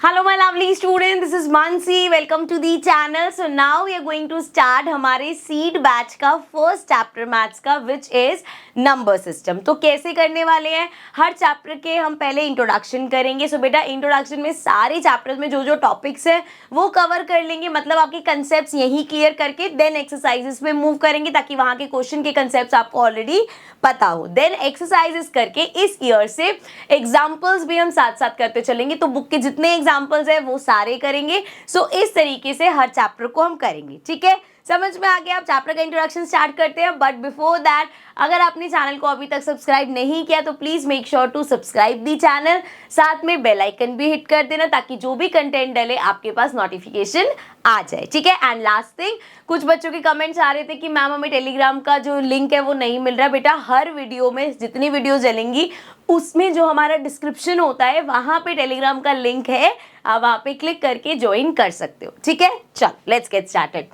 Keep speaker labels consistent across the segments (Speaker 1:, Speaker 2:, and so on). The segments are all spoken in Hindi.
Speaker 1: Hello my lovely students, this is Mansi. Welcome to the channel. So now we are going to start हमारे सीड बैच का फर्स्ट चैप्टर मैथ्स का which is नंबर सिस्टम. तो कैसे करने वाले हैं, हर चैप्टर के हम पहले इंट्रोडक्शन करेंगे. सो बेटा इंट्रोडक्शन में सारे चैप्टर्स में जो जो टॉपिक्स है वो कवर कर लेंगे, मतलब आपके कंसेप्ट यही क्लियर करके देन एक्सरसाइजेस में मूव करेंगे ताकि वहाँ के क्वेश्चन के कंसेप्ट आपको ऑलरेडी पता हो. देन एक्सरसाइजेस करके इस ईयर से एग्जाम्पल्स भी हम साथ साथ करते चलेंगे. तो बुक के जितने एग्जाम्पल्स है वो सारे करेंगे. सो इस तरीके से हर चैप्टर को हम करेंगे. ठीक है, समझ में आ गया. आप चैप्टर का इंट्रोडक्शन स्टार्ट करते हैं. बट बिफोर दैट, अगर आपने चैनल को अभी तक सब्सक्राइब नहीं किया तो please make sure to subscribe the channel. साथ में बेल आइकन भी हिट कर देना ताकि जो भी कंटेंट डले आपके पास नोटिफिकेशन आ जाए. ठीक है. एंड लास्ट थिंग, कुछ बच्चों के कमेंट्स आ रहे थे कि मैम हमें टेलीग्राम का जो लिंक है वो नहीं मिल रहा. बेटा हर वीडियो में जितनी वीडियो चलेंगी उसमें जो हमारा डिस्क्रिप्शन होता है वहां पे टेलीग्राम का लिंक है, आप वहां पे क्लिक करके ज्वाइन कर सकते हो. ठीक है, चल लेट्स गेट स्टार्टेड.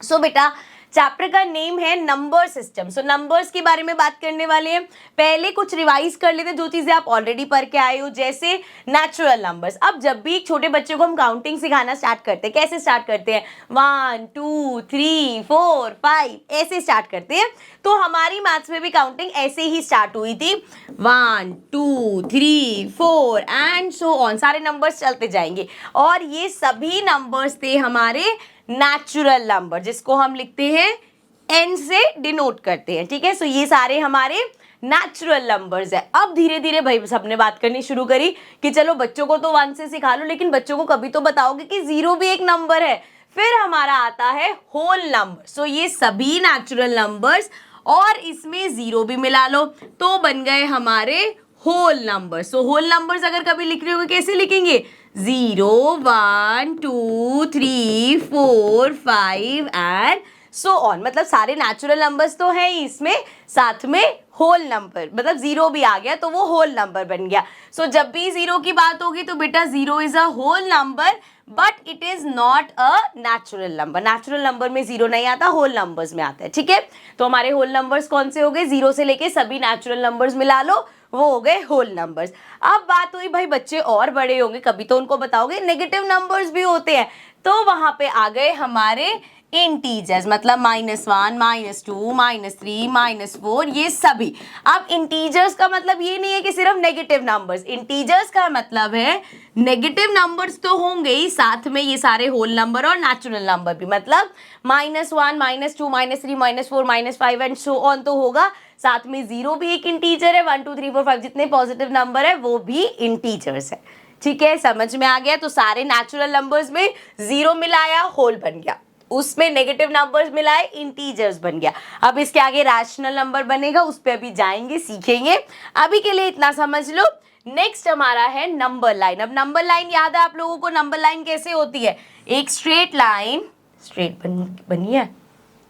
Speaker 1: सो बेटा चैप्टर का नेम है नंबर सिस्टम. सो नंबर्स के बारे में बात करने वाले हैं. पहले कुछ रिवाइज कर लेते हैं जो चीजें आप ऑलरेडी पढ़ के आए हो, जैसे नेचुरल नंबर्स. अब जब भी छोटे बच्चों को हम काउंटिंग सिखाना स्टार्ट करते हैं, कैसे स्टार्ट करते हैं, 1 2 3 4 5 ऐसे स्टार्ट करते हैं. तो हमारी मैथ्स में भी काउंटिंग ऐसे ही स्टार्ट हुई थी. 1 2 3 4 एंड सो ऑन, सारे नंबर्स चलते जाएंगे. और ये सभी नंबर्स थे हमारे नेचुरल नंबर, जिसको हम लिखते हैं n से डिनोट करते हैं. ठीक है, सो ये सारे हमारे नेचुरल नंबर्स है. अब धीरे धीरे भाई सबने बात करनी शुरू करी कि चलो बच्चों को तो 1 से सिखा लो, लेकिन बच्चों को कभी तो बताओगे कि 0 भी एक नंबर है. फिर हमारा आता है होल नंबर. सो ये सभी नेचुरल नंबर्स और इसमें 0 भी मिला लो तो बन गए हमारे whole number. So whole numbers अगर कभी लिख रहे हो कैसे लिखेंगे, 0 1 2 3 4 5 एंड सो ऑन. मतलब सारे नेचुरल नंबर्स तो है ही, इसमें साथ में होल नंबर, मतलब 0 भी आ गया तो वो होल नंबर बन गया. सो जब भी 0 की बात होगी तो बेटा 0 is a whole number but it is not a natural number. Natural number में 0 नहीं आता, होल नंबर्स में आता है. ठीक है, तो हमारे होल नंबर्स कौन से हो गए, 0 से लेके सभी नेचुरल नंबर्स मिला लो, वो हो गए होल नंबर्स. अब बात हुई भाई बच्चे और बड़े होंगे, कभी तो उनको बताओगे नेगेटिव नंबर्स भी होते हैं. तो वहां पे आ गए हमारे इंटीजर्स, मतलब -1 -2 -3 -4 ये सभी. अब इंटीजर्स का मतलब ये नहीं है कि सिर्फ नेगेटिव नंबर्स. इंटीजर्स का मतलब है नेगेटिव नंबर्स तो होंगे ही, साथ में ये सारे होल नंबर और नेचुरल नंबर भी. मतलब -1 -2 -3 -4 -5 एंड सो ऑन तो होगा. साथ में 0 भी एक इंटीजर है. 1 2 3 4 5 जितने पॉजिटिव नंबर है वो भी इंटीजर्स है. ठीक है, समझ में आ गया. तो सारे नेचुरल नंबर्स में 0 मिलाया, होल बन गया. उसमें नेगेटिव नंबर्स मिलाए, इंटीजर्स बन गया. अब इसके आगे रैशनल नंबर बनेगा, उस पर अभी जाएंगे, सीखेंगे. अभी के लिए इतना समझ लो. नेक्स्ट हमारा है नंबर लाइन. अब नंबर लाइन याद है आप लोगों को, नंबर लाइन कैसे होती है, एक स्ट्रेट लाइन. स्ट्रेट बनी है,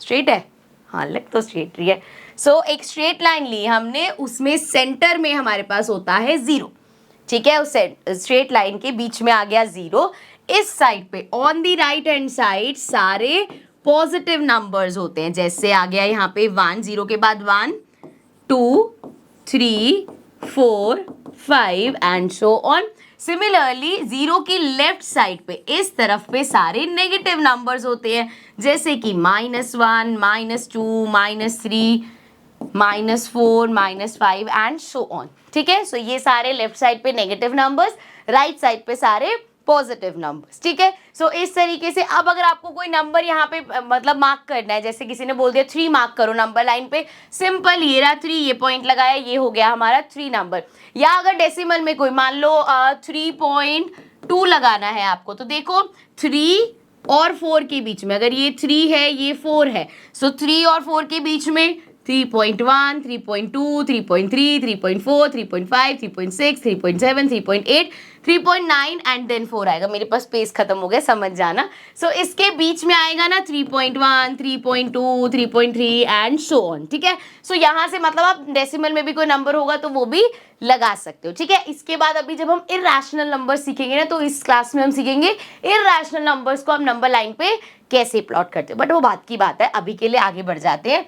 Speaker 1: स्ट्रेट है, हाँ लग तो स्ट्रेट रही है. सो एक स्ट्रेट लाइन ली हमने, उसमें सेंटर में हमारे पास होता है 0. ठीक है, उस स्ट्रेट लाइन के बीच में आ गया 0. इस साइड पे on the right hand side सारे पॉजिटिव नंबर्स होते हैं. जैसे आ गया यहाँ पे 1, 0 के बाद 1 2 3 4 5 एंड सो ऑन. सिमिलरली 0 की लेफ्ट साइड पे इस तरफ पे सारे नेगेटिव नंबर्स होते हैं, जैसे कि -1 -2 -3 -4 -5 एंड सो ऑन. ठीक है, सो ये सारे लेफ्ट साइड पे नेगेटिव नंबर्स, राइट साइड पे सारे पॉजिटिव नंबर्स. ठीक है, सो इस तरीके से. अब अगर आपको कोई नंबर यहाँ पे मतलब मार्क करना है, जैसे किसी ने बोल दिया 3 मार्क करो नंबर लाइन पे, सिंपल ये रहा 3, ये पॉइंट लगाया, ये हो गया हमारा 3 नंबर. या अगर डेसिमल में कोई मान लो 3.2 लगाना है आपको, तो देखो 3 और 4 के बीच में, अगर ये 3 है ये 4 है, सो 3 और 4 के बीच में 3.1 3.2 3.3 3.4 3.5 3.6 3.7 3.8 3.9 एंड देन 4 आएगा. मेरे पास स्पेस खत्म हो गया, समझ जाना. सो इसके बीच में आएगा ना 3.1 3.2 3.3 एंड सो ऑन. ठीक है, सो यहाँ से मतलब आप डेसिमल में भी कोई नंबर होगा तो वो भी लगा सकते हो. ठीक है, इसके बाद अभी जब हम इरैशनल नंबर सीखेंगे ना, तो इस क्लास में हम सीखेंगे इरैशनल नंबर्स को हम नंबर लाइन पे कैसे प्लॉट करते हो. बट वो बात की बात है, अभी के लिए आगे बढ़ जाते हैं.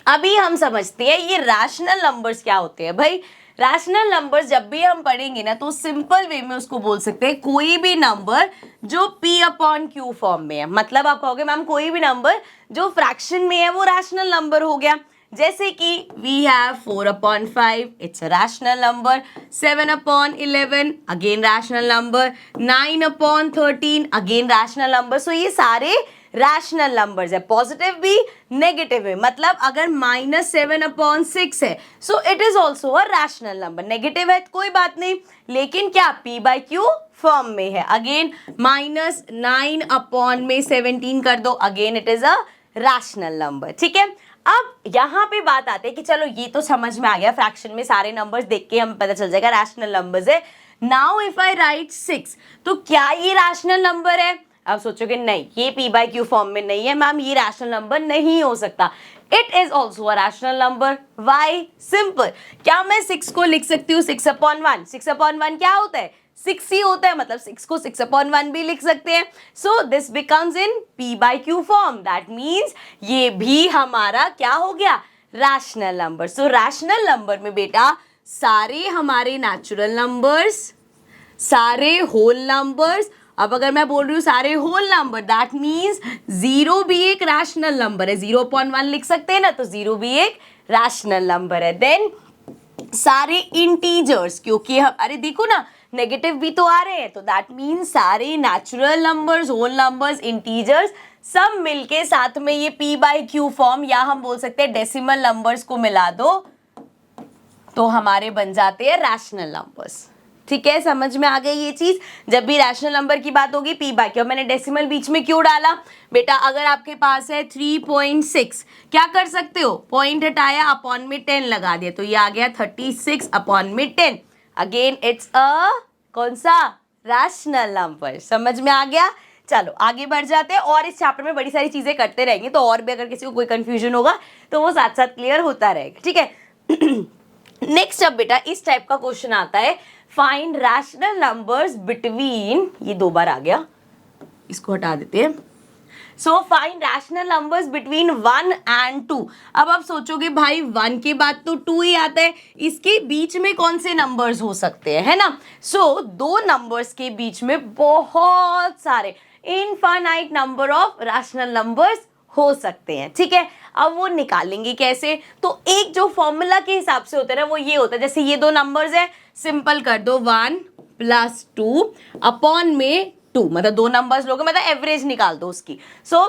Speaker 1: अभी हम समझते हैं ये रैशनल नंबर्स क्या होते हैं. भाई रैशनल नंबर्स जब भी हम पढ़ेंगे ना तो सिंपल वे में उसको बोल सकते हैं कोई भी नंबर जो p अपॉन क्यू फॉर्म में है। मतलब आप कहोगे मैम कोई भी नंबर जो फ्रैक्शन में है वो रैशनल नंबर हो गया। जैसे कि we have 4/5, it's a rational number, 7/11 again rational number, 9/13 again rational number. So ये सारे रैशनल नंबर्स है, पॉजिटिव भी नेगेटिव भी। मतलब अगर -7/6 है so it is also a rational number. Negative है कोई बात नहीं, लेकिन क्या p/q फॉर्म में है। अगेन -9/17 कर दो, again it is a rational number. ठीक है, अब यहां पे बात आते हैं कि चलो ये तो समझ में आ गया, फ्रैक्शन में सारे नंबर्स देख के हमें पता चल जाएगा रैशनल नंबर्स है। नाउ इफ आई राइट 6 तो क्या ये रैशनल नंबर है? अब सोचोगे नहीं ये p/q फॉर्म में नहीं है मैम, ये रैशनल नंबर नहीं हो सकता। It is also a rational number. Why? Simple, क्या मैं 6 को लिख सकती हूँ 6/1? 6/1 क्या होता है? 6 ही होता है, मतलब 6 को 6/1 भी लिख सकते हैं। So this becomes in p/q form. That means ये भी हमारा क्या हो गया? Rational number. सो रैशनल नंबर में बेटा सारे हमारे नेचुरल नंबर्स, सारे होल नंबर्स। अब अगर मैं बोल रही हूँ सारे होल नंबर, दैट मीन्स 0 भी एक रैशनल नंबर है। 0/1 लिख सकते हैं ना, तो 0 भी एक रैशनल नंबर है। देन सारे इंटीजर्स, क्योंकि हम अरे देखो ना नेगेटिव भी तो आ रहे हैं, तो दैट मीन्स सारे natural numbers, whole numbers, integers सब मिलके साथ में ये p/q फॉर्म, या हम बोल सकते हैं डेसिमल नंबर्स को मिला दो तो हमारे बन जाते हैं रैशनल नंबर्स। ठीक है, समझ में आ गई ये चीज? जब भी रैशनल नंबर की बात होगी p/q। मैंने डेसिमल बीच में क्यों डाला बेटा? अगर आपके पास है 3.6, क्या कर सकते हो? पॉइंट हटाया, अपॉन में 10 लगा दिया, तो ये आ गया 36/10। अगेन इट्स अ कौन सा? Rational number. समझ में आ गया? चलो आगे बढ़ जाते हैं, और इस चैप्टर में बड़ी सारी चीजें करते रहेंगे, तो और भी अगर किसी को कोई कंफ्यूजन होगा तो वो साथ साथ क्लियर होता रहेगा। ठीक है। नेक्स्ट अब बेटा इस टाइप का क्वेश्चन आता है, फाइंड रैशनल नंबर्स बिटवीन, ये 2 बार आ गया, इसको हटा देते हैं। So find rational numbers between 1 and 2। अब आप सोचोगे भाई 1 के बाद तो 2 ही आता है, इसके बीच में कौन से नंबर्स हो सकते हैं, है ना? सो 2 नंबर्स के बीच में बहुत सारे infinite number of rational numbers हो सकते हैं। ठीक है, अब वो निकालेंगे कैसे? तो एक जो फॉर्मूला के हिसाब से होता है ना वो ये होता है, जैसे ये 2 नंबर्स है, सिंपल कर दो 1 + 2 अपॉन में 2, मतलब 2 नंबर्स लोगे, मतलब एवरेज निकाल दो उसकी। सो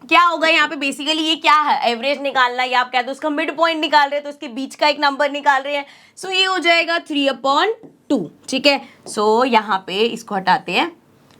Speaker 1: क्या होगा यहाँ पे? बेसिकली ये क्या है? एवरेज निकालना, या आप कह दो उसका मिड पॉइंट निकाल रहे हैं, तो इसके बीच का एक नंबर निकाल रहे हैं। सो ये हो जाएगा 3/2। ठीक है, सो यहाँ पे इसको हटाते हैं,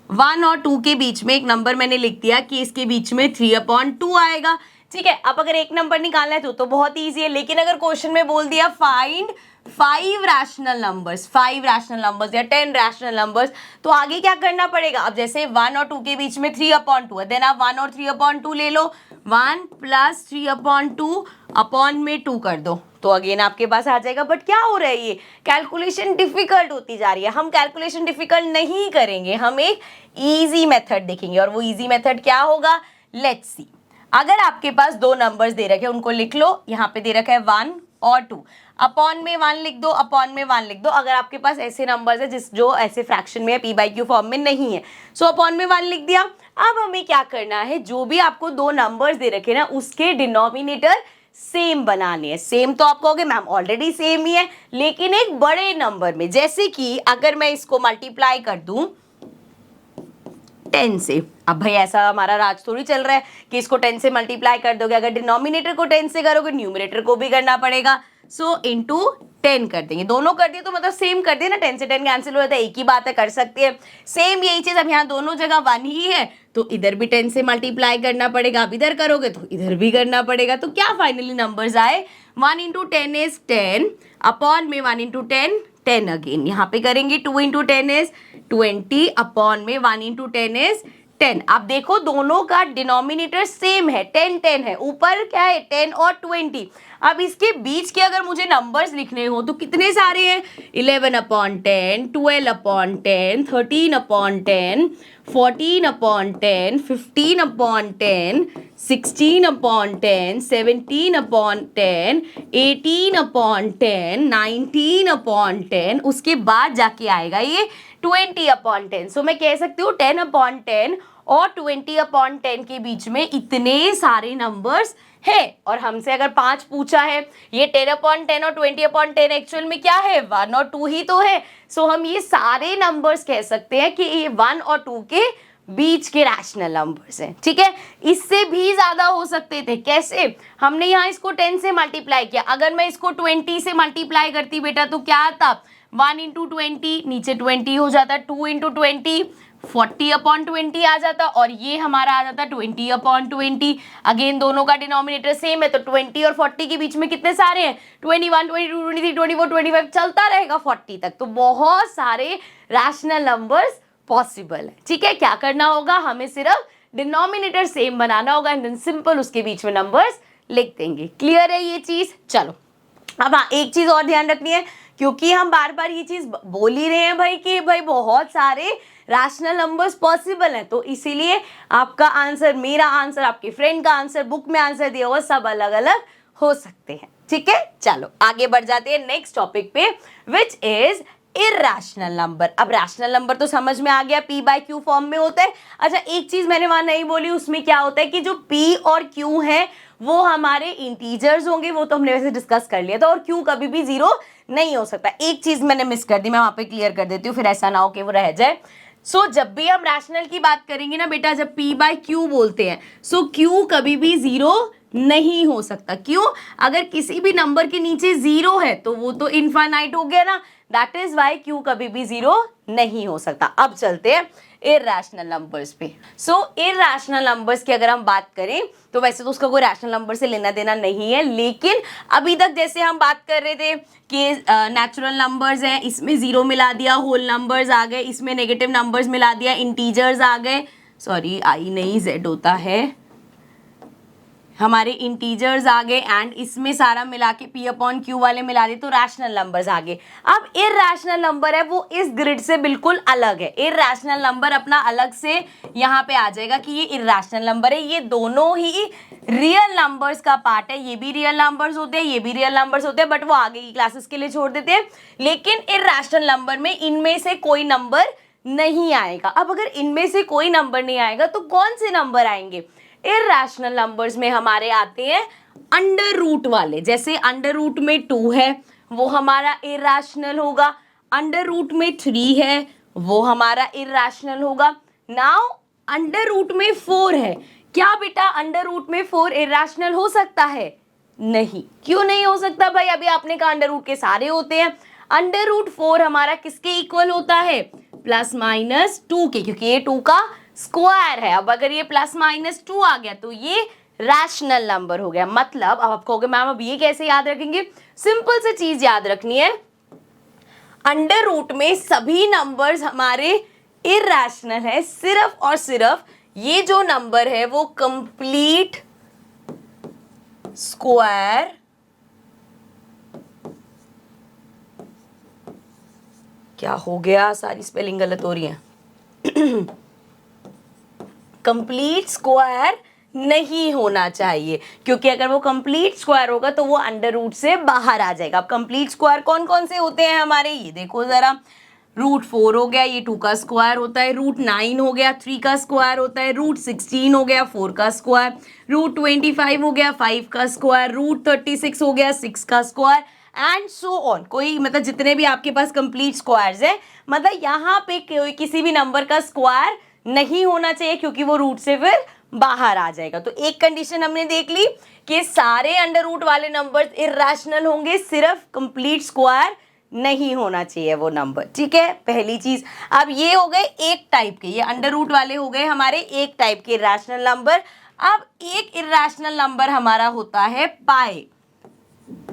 Speaker 1: 1 और 2 के बीच में एक नंबर मैंने लिख दिया कि इसके बीच में 3/2 आएगा। ठीक है, अब अगर एक नंबर निकालना है तो बहुत ईजी है, लेकिन अगर क्वेश्चन में बोल दिया find 5 rational numbers, 5 rational numbers या 10 रैशनल नंबर्स, तो आगे क्या करना पड़ेगा? अब जैसे 1 और 2 के बीच में 3/2 है, देन आप 1 और 3/2 ले लो, 1 + 3/2 अपॉन में 2 कर दो, तो अगेन आपके पास आ जाएगा। बट क्या हो रहा है? ये कैलकुलेशन डिफिकल्ट होती जा रही है। हम कैलकुलेशन डिफिकल्ट नहीं करेंगे, हम एक इजी मेथड देखेंगे, और वो इजी मेथड क्या होगा? Let's see. अगर आपके पास 2 नंबर्स दे रखे हैं, उनको लिख लो, यहाँ पे दे रखा है 1 और 2, अपॉन में 1 लिख दो, अपॉन में 1 लिख दो। अगर आपके पास ऐसे नंबर्स है जो ऐसे फ्रैक्शन में है, p/q फॉर्म में नहीं है, सो अपॉन में 1 लिख दिया। अब हमें क्या करना है? जो भी आपको 2 नंबर्स दे रखे ना उसके डिनोमिनेटर सेम बनाने हैं। सेम तो आप कहोगे मैम ऑलरेडी सेम ही है, लेकिन एक बड़े नंबर में। जैसे कि अगर मैं इसको मल्टीप्लाई कर दूं 10 से, अब भाई ऐसा हमारा राज थोड़ी चल रहा है कि इसको 10 से मल्टीप्लाई कर दोगे। अगर डिनोमिनेटर को 10 से करोगे, न्यूमरेटर को भी करना पड़ेगा। सो इंटू 10 कर देंगे, दोनों कर दिए तो मतलब सेम कर दिए ना, 10 से 10 कैंसिल हो जाता है, एक ही बात है, कर सकते हैं। सेम यही चीज, अब यहाँ दोनों जगह 1 ही है तो इधर भी 10 से मल्टीप्लाई करना पड़ेगा, अब इधर करोगे तो इधर भी करना पड़ेगा। तो क्या फाइनली नंबर्स आए? 1 × 10 इज 10, अपॉन में 1 × 10 10 अगेन, यहाँ पे करेंगे 2 × 10 इज 20, अपॉन में 1 × 10 इज 10। आप देखो दोनों का डिनोमिनेटर सेम है, 10 10 है, ऊपर क्या है 10 और 20। अब इसके बीच के अगर मुझे नंबर्स लिखने हो तो कितने सारे हैं, 11/10, 12/10, 13/10, 14/10, 15/10, 16/10, 17/10, 18/10, 19/10, उसके बाद जाके आएगा ये 20/10। सो मैं कह सकती हूँ 10/10 और 20/10 के बीच में इतने सारे नंबर्स है। और हमसे अगर 5 पूछा है, ये 10/10 और 20/10 एक्चुअल में क्या है, 1 और 2 ही तो है। सो हम ये सारे नंबर्स कह सकते हैं कि ये 1 और 2 के बीच के रैशनल नंबर्स हैं। ठीक है, इससे भी ज्यादा हो सकते थे। कैसे, हमने यहाँ इसको 10 से मल्टीप्लाई किया, अगर मैं इसको 20 से मल्टीप्लाई करती बेटा तो क्या आता, 1 इंटू 20, नीचे 20 हो जाता, 2 इंटू 20, 40/20 आ जाता, और ये हमारा आ जाता 20/20। अगेन दोनों का डिनोमिनेटर सेम है, तो 20 और 40 के बीच में कितने सारे हैं, 21, 22, 23, 24, 25, चलता रहेगा 40 तक। तो बहुत सारे रैशनल नंबर्स पॉसिबल है। ठीक है, क्या करना होगा, हमें सिर्फ डिनोमिनेटर सेम बनाना होगा एंड देन सिंपल उसके बीच में नंबर्स लिख देंगे। क्लियर है ये चीज। चलो अब हाँ, एक चीज और ध्यान रखनी है, क्योंकि हम बार बार ये चीज बोल ही रहे हैं भाई कि भाई बहुत सारे रैशनल नंबर्स पॉसिबल हैं, तो इसीलिए आपका आंसर, मेरा आंसर, आपके फ्रेंड का आंसर, बुक में आंसर दिया हुआ सब अलग अलग हो सकते हैं। ठीक है, चलो आगे बढ़ जाते हैं नेक्स्ट टॉपिक पे, विच इज इर्रेशनल नंबर। अब रैशनल नंबर तो समझ में आ गया, p बाय क्यू फॉर्म में होता है। अच्छा, एक चीज मैंने वहां नहीं बोली, उसमें क्या होता है कि जो p और q है वो हमारे इंटीजर्स होंगे, वो तो हमने वैसे डिस्कस कर लिया था, और q कभी भी 0 नहीं हो सकता। एक चीज मैंने मिस कर दी, मैं वहां पे क्लियर कर देती हूँ, फिर ऐसा ना हो कि वो रह जाए। सो जब भी हम रैशनल की बात करेंगे ना बेटा, जब p बाय क्यू बोलते हैं, सो q कभी भी 0 नहीं हो सकता। क्यों, अगर किसी भी नंबर के नीचे 0 है तो वो तो इनफाइनाइट हो गया ना, दैट इज वाई q कभी भी 0 नहीं हो सकता। अब चलते हैं इररेशनल नंबर्स पे। सो इररेशनल नंबर्स की अगर हम बात करें तो वैसे तो उसका कोई रैशनल नंबर से लेना देना नहीं है, लेकिन अभी तक जैसे हम बात कर रहे थे कि नेचुरल नंबर्स हैं, इसमें 0 मिला दिया, होल नंबर्स आ गए, इसमें नेगेटिव नंबर्स मिला दिया, इंटीजर्स आ गए, सॉरी आई नहीं z होता है, हमारे इंटीजर्स आ गए, एंड इसमें सारा मिला के p/q वाले मिला दिए तो रैशनल नंबर्स आ गए। अब इररेशनल नंबर है वो इस ग्रिड से बिल्कुल अलग है। इररेशनल नंबर अपना अलग से यहाँ पे आ जाएगा कि ये इररेशनल नंबर है। ये दोनों ही रियल नंबर्स का पार्ट है, ये भी रियल नंबर्स होते हैं, ये भी रियल नंबर्स होते हैं, बट वो आगे की क्लासेस के लिए छोड़ देते हैं। लेकिन इररेशनल नंबर में इनमें से कोई नंबर नहीं आएगा। अब अगर इनमें से कोई नंबर नहीं आएगा तो कौन से नंबर आएंगे, इररेशनल नंबर्स में हमारे आते हैं अंडर रूट वाले। जैसे अंडर रूट में 2 है वो हमारा इररेशनल होगा, अंडर रूट में 3 है वो हमारा इररेशनल होगा। नाउ अंडर रूट में 4 है, क्या बेटा अंडर रूट में 4 इररेशनल हो सकता है? नहीं। क्यों नहीं हो सकता भाई, अभी आपने कहा अंडर रूट के सारे होते हैं। अंडर रूट 4 हमारा किसके इक्वल होता है, +-2 के, क्योंकि ये 2 का स्क्वायर है। अब अगर ये +-2 आ गया तो ये रैशनल नंबर हो गया। मतलब अब आप कहोगे मैम अब ये कैसे याद रखेंगे, सिंपल सी चीज याद रखनी है, अंडर रूट में सभी नंबर्स हमारे इररेशनल है, सिर्फ और सिर्फ ये जो नंबर है वो कंप्लीट स्क्वायर क्या हो गया, सारी स्पेलिंग गलत हो रही है कंप्लीट स्क्वायर नहीं होना चाहिए, क्योंकि अगर वो कंप्लीट स्क्वायर होगा तो वो अंडर रूट से बाहर आ जाएगा। अब कंप्लीट स्क्वायर कौन कौन से होते हैं हमारे, ये देखो जरा, √4 हो गया, ये 2 का स्क्वायर होता है, √9 हो गया, 3 का स्क्वायर होता है, √16 हो गया, 4 का स्क्वायर, √25 हो गया, 5 का स्क्वायर, √36 हो गया, 6 का स्क्वायर, एंड सो ऑन। कोई मतलब जितने भी आपके पास कंप्लीट स्क्वायर्स हैं, मतलब यहाँ पे कोई किसी भी नंबर का स्क्वायर नहीं होना चाहिए, क्योंकि वो रूट से फिर बाहर आ जाएगा। तो एक कंडीशन हमने देख ली कि सारे अंडर रूट वाले नंबर्स इररेशनल होंगे, सिर्फ कंप्लीट स्क्वायर नहीं होना चाहिए वो नंबर। ठीक है, पहली चीज। अब ये हो गए एक टाइप के, ये अंडर रूट वाले हो गए हमारे एक टाइप के इररेशनल नंबर। अब एक इररेशनल नंबर हमारा होता है pi.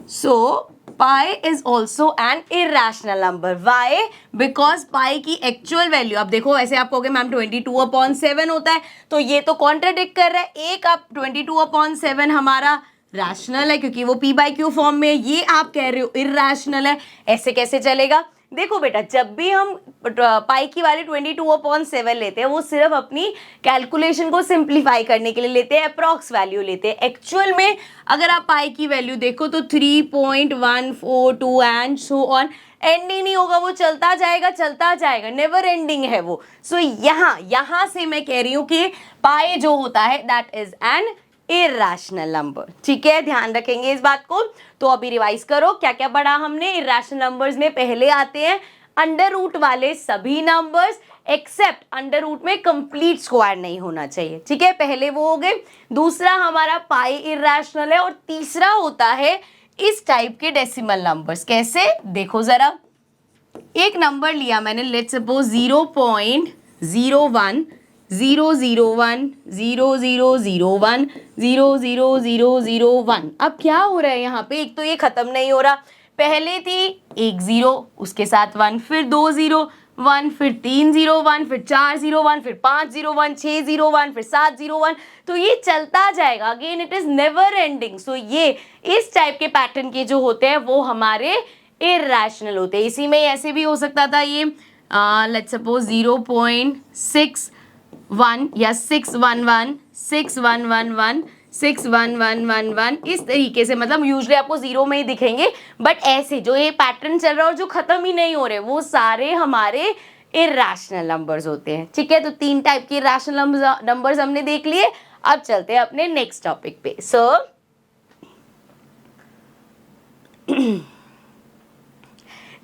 Speaker 1: So pi is also an irrational number. Why? Because pi की एक्चुअल वैल्यू, अब देखो ऐसे आप कहोगे मैम 22/7 होता है, तो ये तो कॉन्ट्राडिक्ट कर रहा है. एक आप 22/7 हमारा रैशनल है क्योंकि वो p/q फॉर्म में है, ये आप कह रहे हो इरेशनल है. ऐसे कैसे चलेगा? देखो बेटा, जब भी हम पाई की वैल्यू 22/7 लेते हैं वो सिर्फ अपनी कैलकुलेशन को सिंप्लीफाई करने के लिए लेते हैं, अप्रॉक्स वैल्यू लेते हैं. एक्चुअल में अगर आप पाई की वैल्यू देखो तो 3.142 and so on, and he नहीं होगा, वो चलता जाएगा, नेवर एंडिंग है वो. सो यहां से मैं कह रही हूं कि पाई जो होता है that is an irrational number. ठीक है, ध्यान रखेंगे इस बात को. तो अभी रिवाइज करो क्या क्या पढ़ा हमने. इरेशनल नंबर्स में पहले आते हैं अंडर रूट वाले सभी नंबर्स एक्सेप्ट अंडर रूट में कंप्लीट स्क्वायर नहीं होना चाहिए. ठीक है, पहले वो हो गए. दूसरा हमारा पाई इरेशनल है, और तीसरा होता है इस टाइप के डेसिमल नंबर्स. कैसे? देखो जरा, एक नंबर लिया मैंने, लेट्स सपोज 0.01 001 0001 00001. अब क्या हो रहा है यहाँ पे? एक तो ये खत्म नहीं हो रहा. पहले थी एक 0, उसके साथ 1, फिर 2 0 1, फिर 3 0 1, फिर 4 0 1, फिर 5 0 1, 6 0 1, फिर 7 0 1. तो ये चलता जाएगा. Again it is never ending. So ये इस टाइप के पैटर्न के जो होते हैं वो हमारे इरेशनल होते हैं. इसी में ऐसे भी हो सकता था ये, लेट्स सपोज 0.61 या 611 6111 61111, इस तरीके से. मतलब यूजुअली आपको जीरो में ही दिखेंगे, बट ऐसे जो ये पैटर्न चल रहा है और जो खत्म ही नहीं हो रहे वो सारे हमारे इरेशनल नंबर्स होते हैं. ठीक है, तो 3 टाइप के इरेशनल नंबर्स हमने देख लिए. अब चलते हैं अपने नेक्स्ट टॉपिक पे. सो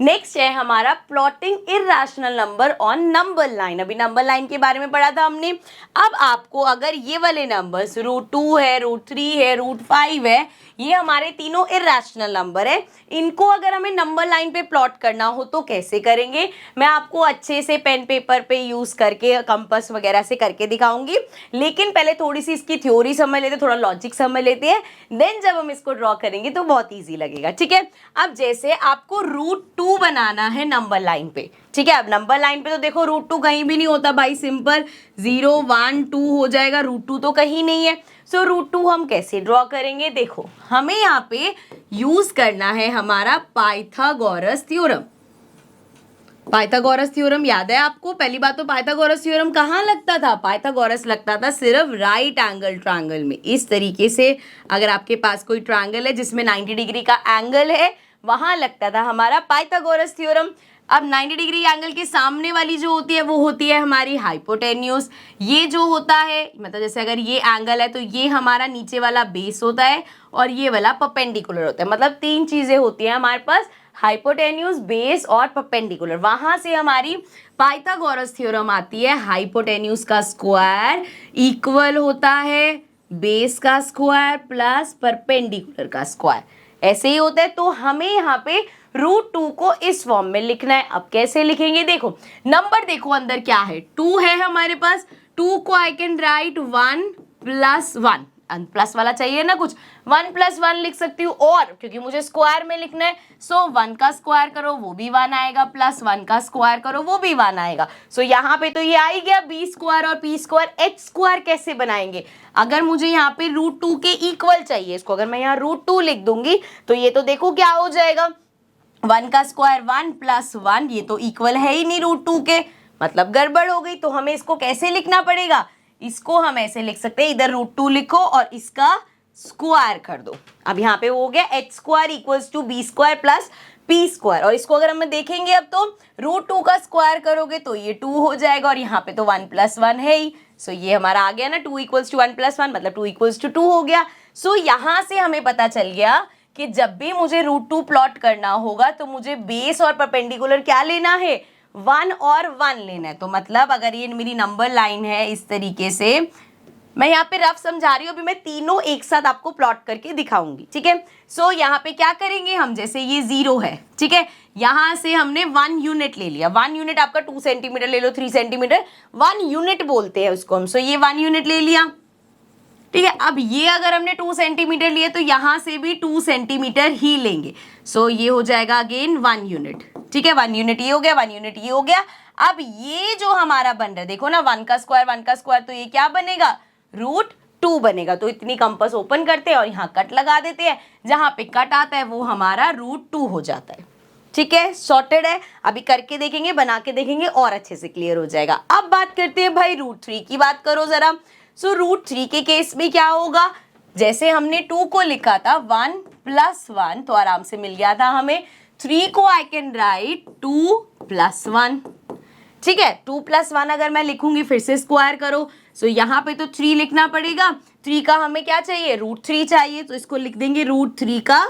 Speaker 1: नेक्स्ट है हमारा plotting irrational number on number line. अभी नंबर लाइन के बारे में पढ़ा था हमने. अब आपको अगर ये वाले नंबर्स √2 है, √3 है, √5 है, ये हमारे तीनों इरेशनल नंबर है, इनको अगर हमें नंबर लाइन पे प्लॉट करना हो तो कैसे करेंगे, मैं आपको अच्छे से पेन पेपर पे यूज करके कंपास वगैरह से करके दिखाऊंगी. लेकिन पहले थोड़ी सी इसकी थ्योरी समझ लेते हैं, थोड़ा लॉजिक समझ लेते हैं, देन जब हम इसको ड्रॉ करेंगे तो बहुत ईजी लगेगा. ठीक है, अब जैसे आपको √2 बनाना है नंबर लाइन पे. ठीक है, अब नंबर लाइन पे तो देखो √2 कहीं भी नहीं होता भाई, सिंपल 0 1 2 हो जाएगा. √2 तो कहीं नहीं है. सो √2 हम कैसे ड्रॉ करेंगे? देखो, हमें यहाँ पे यूज करना है हमारा पाइथागोरस थ्योरम. पाइथागोरस थ्योरम याद है आपको? पहली बात तो पाइथागोरस थ्योरम कहाँ लगता था? पाइथागोरस लगता था सिर्फ राइट एंगल ट्रायंगल में. इस तरीके से अगर आपके पास कोई ट्रायंगल है जिसमें 90 डिग्री का एंगल है, वहां लगता था हमारा पाइथागोरस थ्योरम. अब 90 डिग्री एंगल के सामने वाली जो होती है वो होती है हमारी हाइपोटेन्यूज. ये जो होता है, मतलब जैसे अगर ये एंगल है तो ये हमारा नीचे वाला बेस होता है और ये वाला परपेंडिकुलर होता है. मतलब 3 चीजें होती हैं हमारे पास, हाइपोटेन्यूज, बेस और परपेंडिकुलर. वहां से हमारी पाइथागोरस थ्योरम आती है. हाइपोटेन्यूज का स्क्वायर इक्वल होता है बेस का स्क्वायर प्लस परपेंडिकुलर का स्क्वायर. ऐसे ही होता है. तो हमें यहाँ पे √2 को इस फॉर्म में लिखना है. अब कैसे लिखेंगे? देखो, नंबर देखो अंदर क्या है, 2 है हमारे पास. 2 को आई कैन राइट 1 + 1, प्लस वाला चाहिए ना कुछ, 1 + 1 लिख सकती हूँ. और क्योंकि मुझे स्क्वायर में लिखना है, सो 1 का स्क्वायर करो वो भी 1 आएगा, प्लस 1 का स्क्वायर करो वो भी 1 आएगा. सो यहाँ पे तो ये आ ही गया b² और p². h² कैसे बनाएंगे? अगर मुझे यहाँ पे √2 के इक्वल चाहिए, इसको अगर मैं यहाँ √2 लिख दूंगी तो ये तो देखो क्या हो जाएगा, 1 का स्क्वायर 1 + 1, ये तो इक्वल है ही नहीं √2 के, मतलब गड़बड़ हो गई. तो हमें इसको कैसे लिखना पड़ेगा? इसको हम ऐसे लिख सकते हैं, इधर √2 लिखो और इसका स्क्वायर कर दो. अब यहाँ पे हो गया h² = b² + p². और इसको अगर हम देखेंगे अब तो √2 का स्क्वायर करोगे तो ये 2 हो जाएगा, और यहाँ पे तो 1 + 1 है ही. सो ये हमारा आ गया ना, 2 = 1 + 1, मतलब 2 = 2 हो गया. सो यहाँ से हमें पता चल गया कि जब भी मुझे √2 प्लॉट करना होगा तो मुझे बेस और परपेंडिकुलर क्या लेना है? 1 और 1 लेना है. तो मतलब अगर ये मेरी नंबर लाइन है इस तरीके से, मैं यहाँ पे रफ समझा रही हूँ, अभी मैं तीनों एक साथ आपको प्लॉट करके दिखाऊंगी. ठीक है, सो यहाँ पे क्या करेंगे हम, जैसे ये 0 है, ठीक है, यहाँ से हमने 1 यूनिट ले लिया. 1 यूनिट आपका 2 सेंटीमीटर ले लो, 3 सेंटीमीटर, 1 यूनिट बोलते हैं उसको हम. सो ये 1 यूनिट ले लिया. ठीक है। अब ये अगर हमने 2 सेंटीमीटर लिए तो यहाँ से भी 2 सेंटीमीटर ही लेंगे। सो ये हो जाएगा अगेन 1 यूनिट। ठीक है, 1 यूनिट ये हो गया, 1 यूनिट ये हो गया। अब ये जो हमारा बन रहा है, देखो ना 1 का स्क्वायर, तो ये क्या बनेगा, √2 बनेगा। तो इतनी कंपास ओपन करते हैं और यहाँ कट लगा देते हैं, जहां पे कट आता है वो हमारा √2 हो जाता है। ठीक है, सॉर्टेड है। अभी करके देखेंगे, बना के देखेंगे और अच्छे से क्लियर हो जाएगा। अब बात करते हैं भाई √3 की, बात करो जरा। सो √3 के केस में क्या होगा, जैसे हमने 2 को लिखा था 1 + 1 तो आराम से मिल गया था हमें। 3 को आई कैन राइट 2 + 1। ठीक है, 2 + 1 अगर मैं लिखूंगी, फिर से स्क्वायर करो। सो यहाँ पे तो 3 लिखना पड़ेगा। 3 का हमें क्या चाहिए, √3 चाहिए, तो इसको लिख देंगे √3 का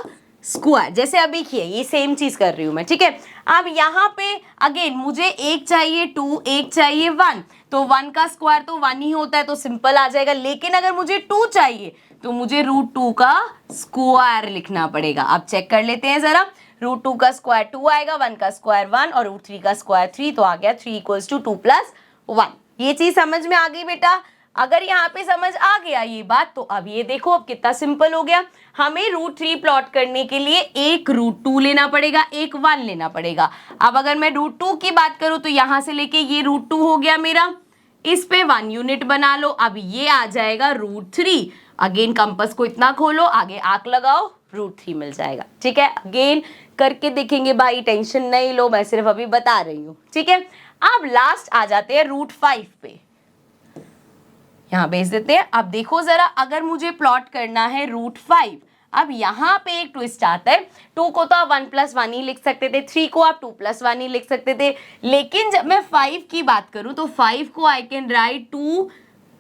Speaker 1: स्क्वायर। जैसे अभी किए, ये सेम चीज कर रही हूं मैं। ठीक है, अब यहाँ पे अगेन मुझे एक चाहिए 2, एक चाहिए 1, तो 1 का स्क्वायर तो 1 ही होता है, तो सिंपल आ जाएगा। लेकिन अगर मुझे 2 चाहिए तो मुझे √2 का स्क्वायर लिखना पड़ेगा। अब चेक कर लेते हैं जरा। √2 का स्क्वायर 2 आएगा, 1 का स्क्वायर 1 और √3 का स्क्वायर 3, तो आ गया 3 = 2 + 1। ये चीज समझ में आ गई बेटा? अगर यहाँ पे समझ आ गया ये बात, तो अब ये देखो अब कितना सिंपल हो गया। हमें √3 प्लॉट करने के लिए एक √2 लेना पड़ेगा, एक 1 लेना पड़ेगा। अब अगर मैं √2 की बात करूं तो यहां से लेके ये √2 हो गया मेरा, इस पे 1 यूनिट बना लो। अब ये आ जाएगा √3। अगेन कंपास को इतना खोलो, आगे आंक लगाओ, √3 मिल जाएगा। ठीक है, अगेन करके देखेंगे भाई, टेंशन नहीं लो, मैं सिर्फ अभी बता रही हूँ। ठीक है, अब लास्ट आ जाते हैं √5 पे, यहाँ भेज देते हैं। अब देखो जरा, अगर मुझे प्लॉट करना है √5, अब यहाँ पे एक ट्विस्ट आता है। 2 को तो आप 1 + 1 ही लिख सकते थे, 3 को आप 2 + 1 ही लिख सकते थे, लेकिन जब मैं 5 की बात करूं तो 5 को आई कैन राइट 2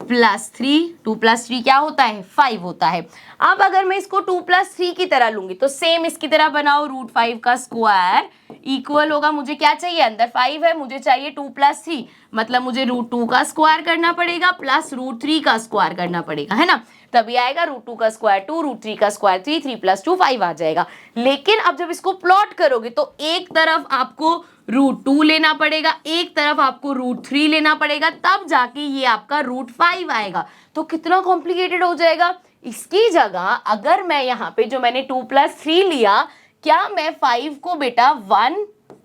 Speaker 1: + 3। 2 + 3 क्या होता है, 5 होता है। अब अगर मैं इसको 2 + 3 की तरह लूंगी तो सेम इसकी तरह बनाओ, √5 का स्क्वायर इक्वल होगा, मुझे क्या चाहिए, अंदर 5 है, मुझे चाहिए 2 + 3, मतलब मुझे √2 का स्क्वायर करना पड़ेगा प्लस √3 का स्क्वायर करना पड़ेगा, है ना। तभी आएगा √2 का स्क्वायर 2, √3 का स्क्वायर 3, 3 + 2 5 आ जाएगा। लेकिन अब जब इसको प्लॉट करोगे तो एक तरफ आपको √2 लेना पड़ेगा, एक तरफ आपको √3 लेना पड़ेगा, तब जाके ये आपका √5 आएगा। तो कितना कॉम्प्लिकेटेड हो जाएगा। इसकी जगह अगर मैं यहाँ पे जो मैंने 2 + 3 लिया, क्या मैं 5 को बेटा 1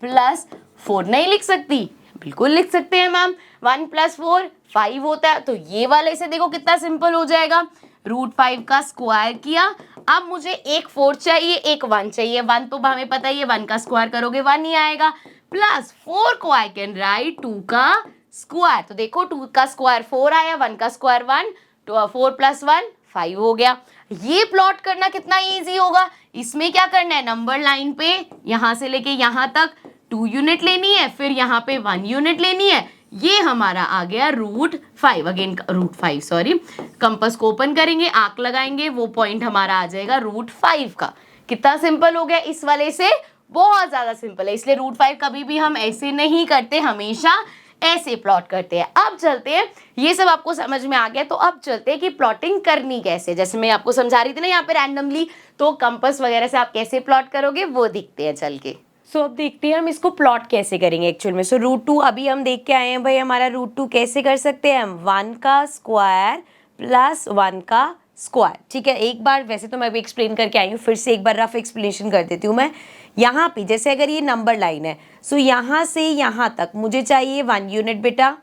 Speaker 1: + 4 नहीं लिख सकती? बिल्कुल लिख सकते हैं मैम। 1 + 4 5 होता है, तो ये वाले से देखो कितना सिंपल हो जाएगा। √5 का स्क्वायर किया, अब मुझे एक 4 चाहिए, एक 1 चाहिए। 1 तो हमें पता ही है, 1 का स्क्वायर करोगे 1 ही आएगा, प्लस 4 को आई कैन राइट 2 का स्क्वायर। तो देखो 2 का स्क्वायर 4 आया, 1 का स्क्वायर 1, तो 4 + 1 5 हो गया। ये प्लॉट करना कितना इजी होगा। इसमें क्या करना है, नंबर लाइन पे यहां से लेके यहां तक 2 यूनिट लेनी है, फिर यहाँ पे 1 यूनिट लेनी है। ये हमारा आ गया √5, अगेन √5 सॉरी। कंपास को ओपन करेंगे, आंक लगाएंगे, वो पॉइंट हमारा आ जाएगा √5 का। कितना सिंपल हो गया, इस वाले से बहुत ज्यादा सिंपल है। इसलिए √5 कभी भी हम ऐसे नहीं करते, हमेशा ऐसे प्लॉट करते हैं। अब चलते हैं, ये सब आपको समझ में आ गया, तो अब चलते हैं कि प्लॉटिंग करनी कैसे। जैसे मैं आपको समझा रही थी ना यहाँ पे रैंडमली, तो कंपास वगैरह से आप कैसे प्लॉट करोगे वो दिखते हैं चल के। सो अब देखते हैं हम इसको प्लॉट कैसे करेंगे एक्चुअल में। सो √2 अभी हम देख के आए हैं भाई, हमारा √2 कैसे कर सकते हैं हम, 1 का स्क्वायर प्लस 1 का स्क्वायर। ठीक है, एक बार वैसे तो मैं भी एक्सप्लेन करके आई हूँ, फिर से एक बार रफ एक्सप्लेनेशन कर देती हूँ मैं। यहाँ पे जैसे अगर ये नंबर लाइन है, सो यहाँ से यहाँ तक मुझे चाहिए 1 यूनिट बेटा।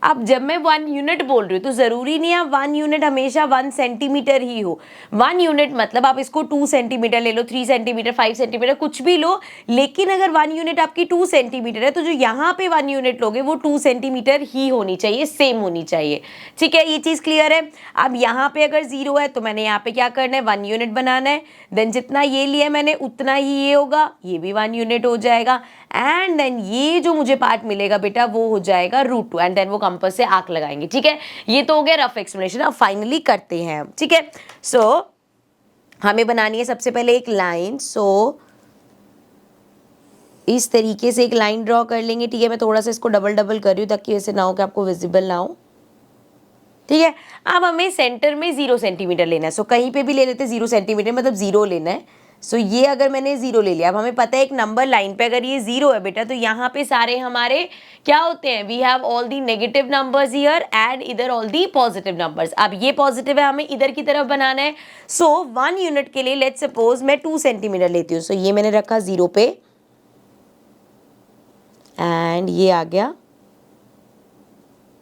Speaker 1: अब जब मैं 1 यूनिट बोल रही हूँ तो ज़रूरी नहीं है 1 यूनिट हमेशा 1 सेंटीमीटर ही हो। 1 यूनिट मतलब आप इसको 2 सेंटीमीटर ले लो, 3 सेंटीमीटर, 5 सेंटीमीटर, कुछ भी लो, लेकिन अगर 1 यूनिट आपकी 2 सेंटीमीटर है तो जो यहाँ पे 1 यूनिट लोगे वो 2 सेंटीमीटर ही होनी चाहिए, सेम होनी चाहिए। ठीक है, ये चीज़ क्लियर है। अब यहाँ पे अगर 0 है तो मैंने यहाँ पे क्या करना है, 1 यूनिट बनाना है। देन जितना ये लिया मैंने उतना ही ये होगा, ये भी 1 यूनिट हो जाएगा। एंड देन ये जो मुझे पार्ट मिलेगा बेटा वो हो जाएगा √2, एंड देन वो कंपास से आंक लगाएंगे। ठीक है, ये तो हो गया रफ एक्सप्लेनेशन। अब फाइनली करते हैं हम। ठीक है, सो हमें बनानी है सबसे पहले एक लाइन। सो इस तरीके से एक लाइन ड्रॉ कर लेंगे। ठीक है, मैं थोड़ा सा इसको डबल कर रही हूँ ताकि ऐसे ना हो कि आपको विजिबल ना हो। ठीक है, अब हमें सेंटर में 0 सेंटीमीटर लेना है। सो कहीं पे भी ले लेते 0 सेंटीमीटर, मतलब 0 लेना है। सो ये अगर मैंने 0 ले लिया, अब हमें पता है एक नंबर लाइन पे अगर ये 0 है बेटा तो यहाँ पे सारे हमारे क्या होते हैं, we have all the negative numbers here and इधर ऑल दी पॉजिटिव नंबर्स। अब ये पॉजिटिव है, हमें इधर की तरफ बनाना है। सो 1 यूनिट के लिए लेट्स सपोज मैं 2 सेंटीमीटर लेती हूँ। सो ये मैंने रखा 0 पे एंड ये आ गया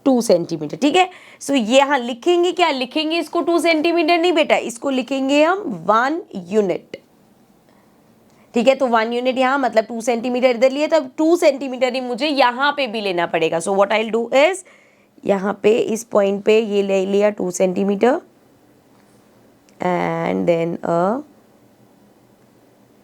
Speaker 1: 2 सेंटीमीटर, ठीक है। सो ये यहाँ लिखेंगे, क्या लिखेंगे इसको, 2 सेंटीमीटर नहीं बेटा, इसको लिखेंगे हम 1 यूनिट, ठीक है। तो 1 यूनिट यहाँ मतलब 2 सेंटीमीटर इधर लिए, तब 2 सेंटीमीटर ही मुझे यहाँ पे भी लेना पड़ेगा। So what I will do is यहाँ पे इस पॉइंट पे ये ले लिया 2 centimetre and then a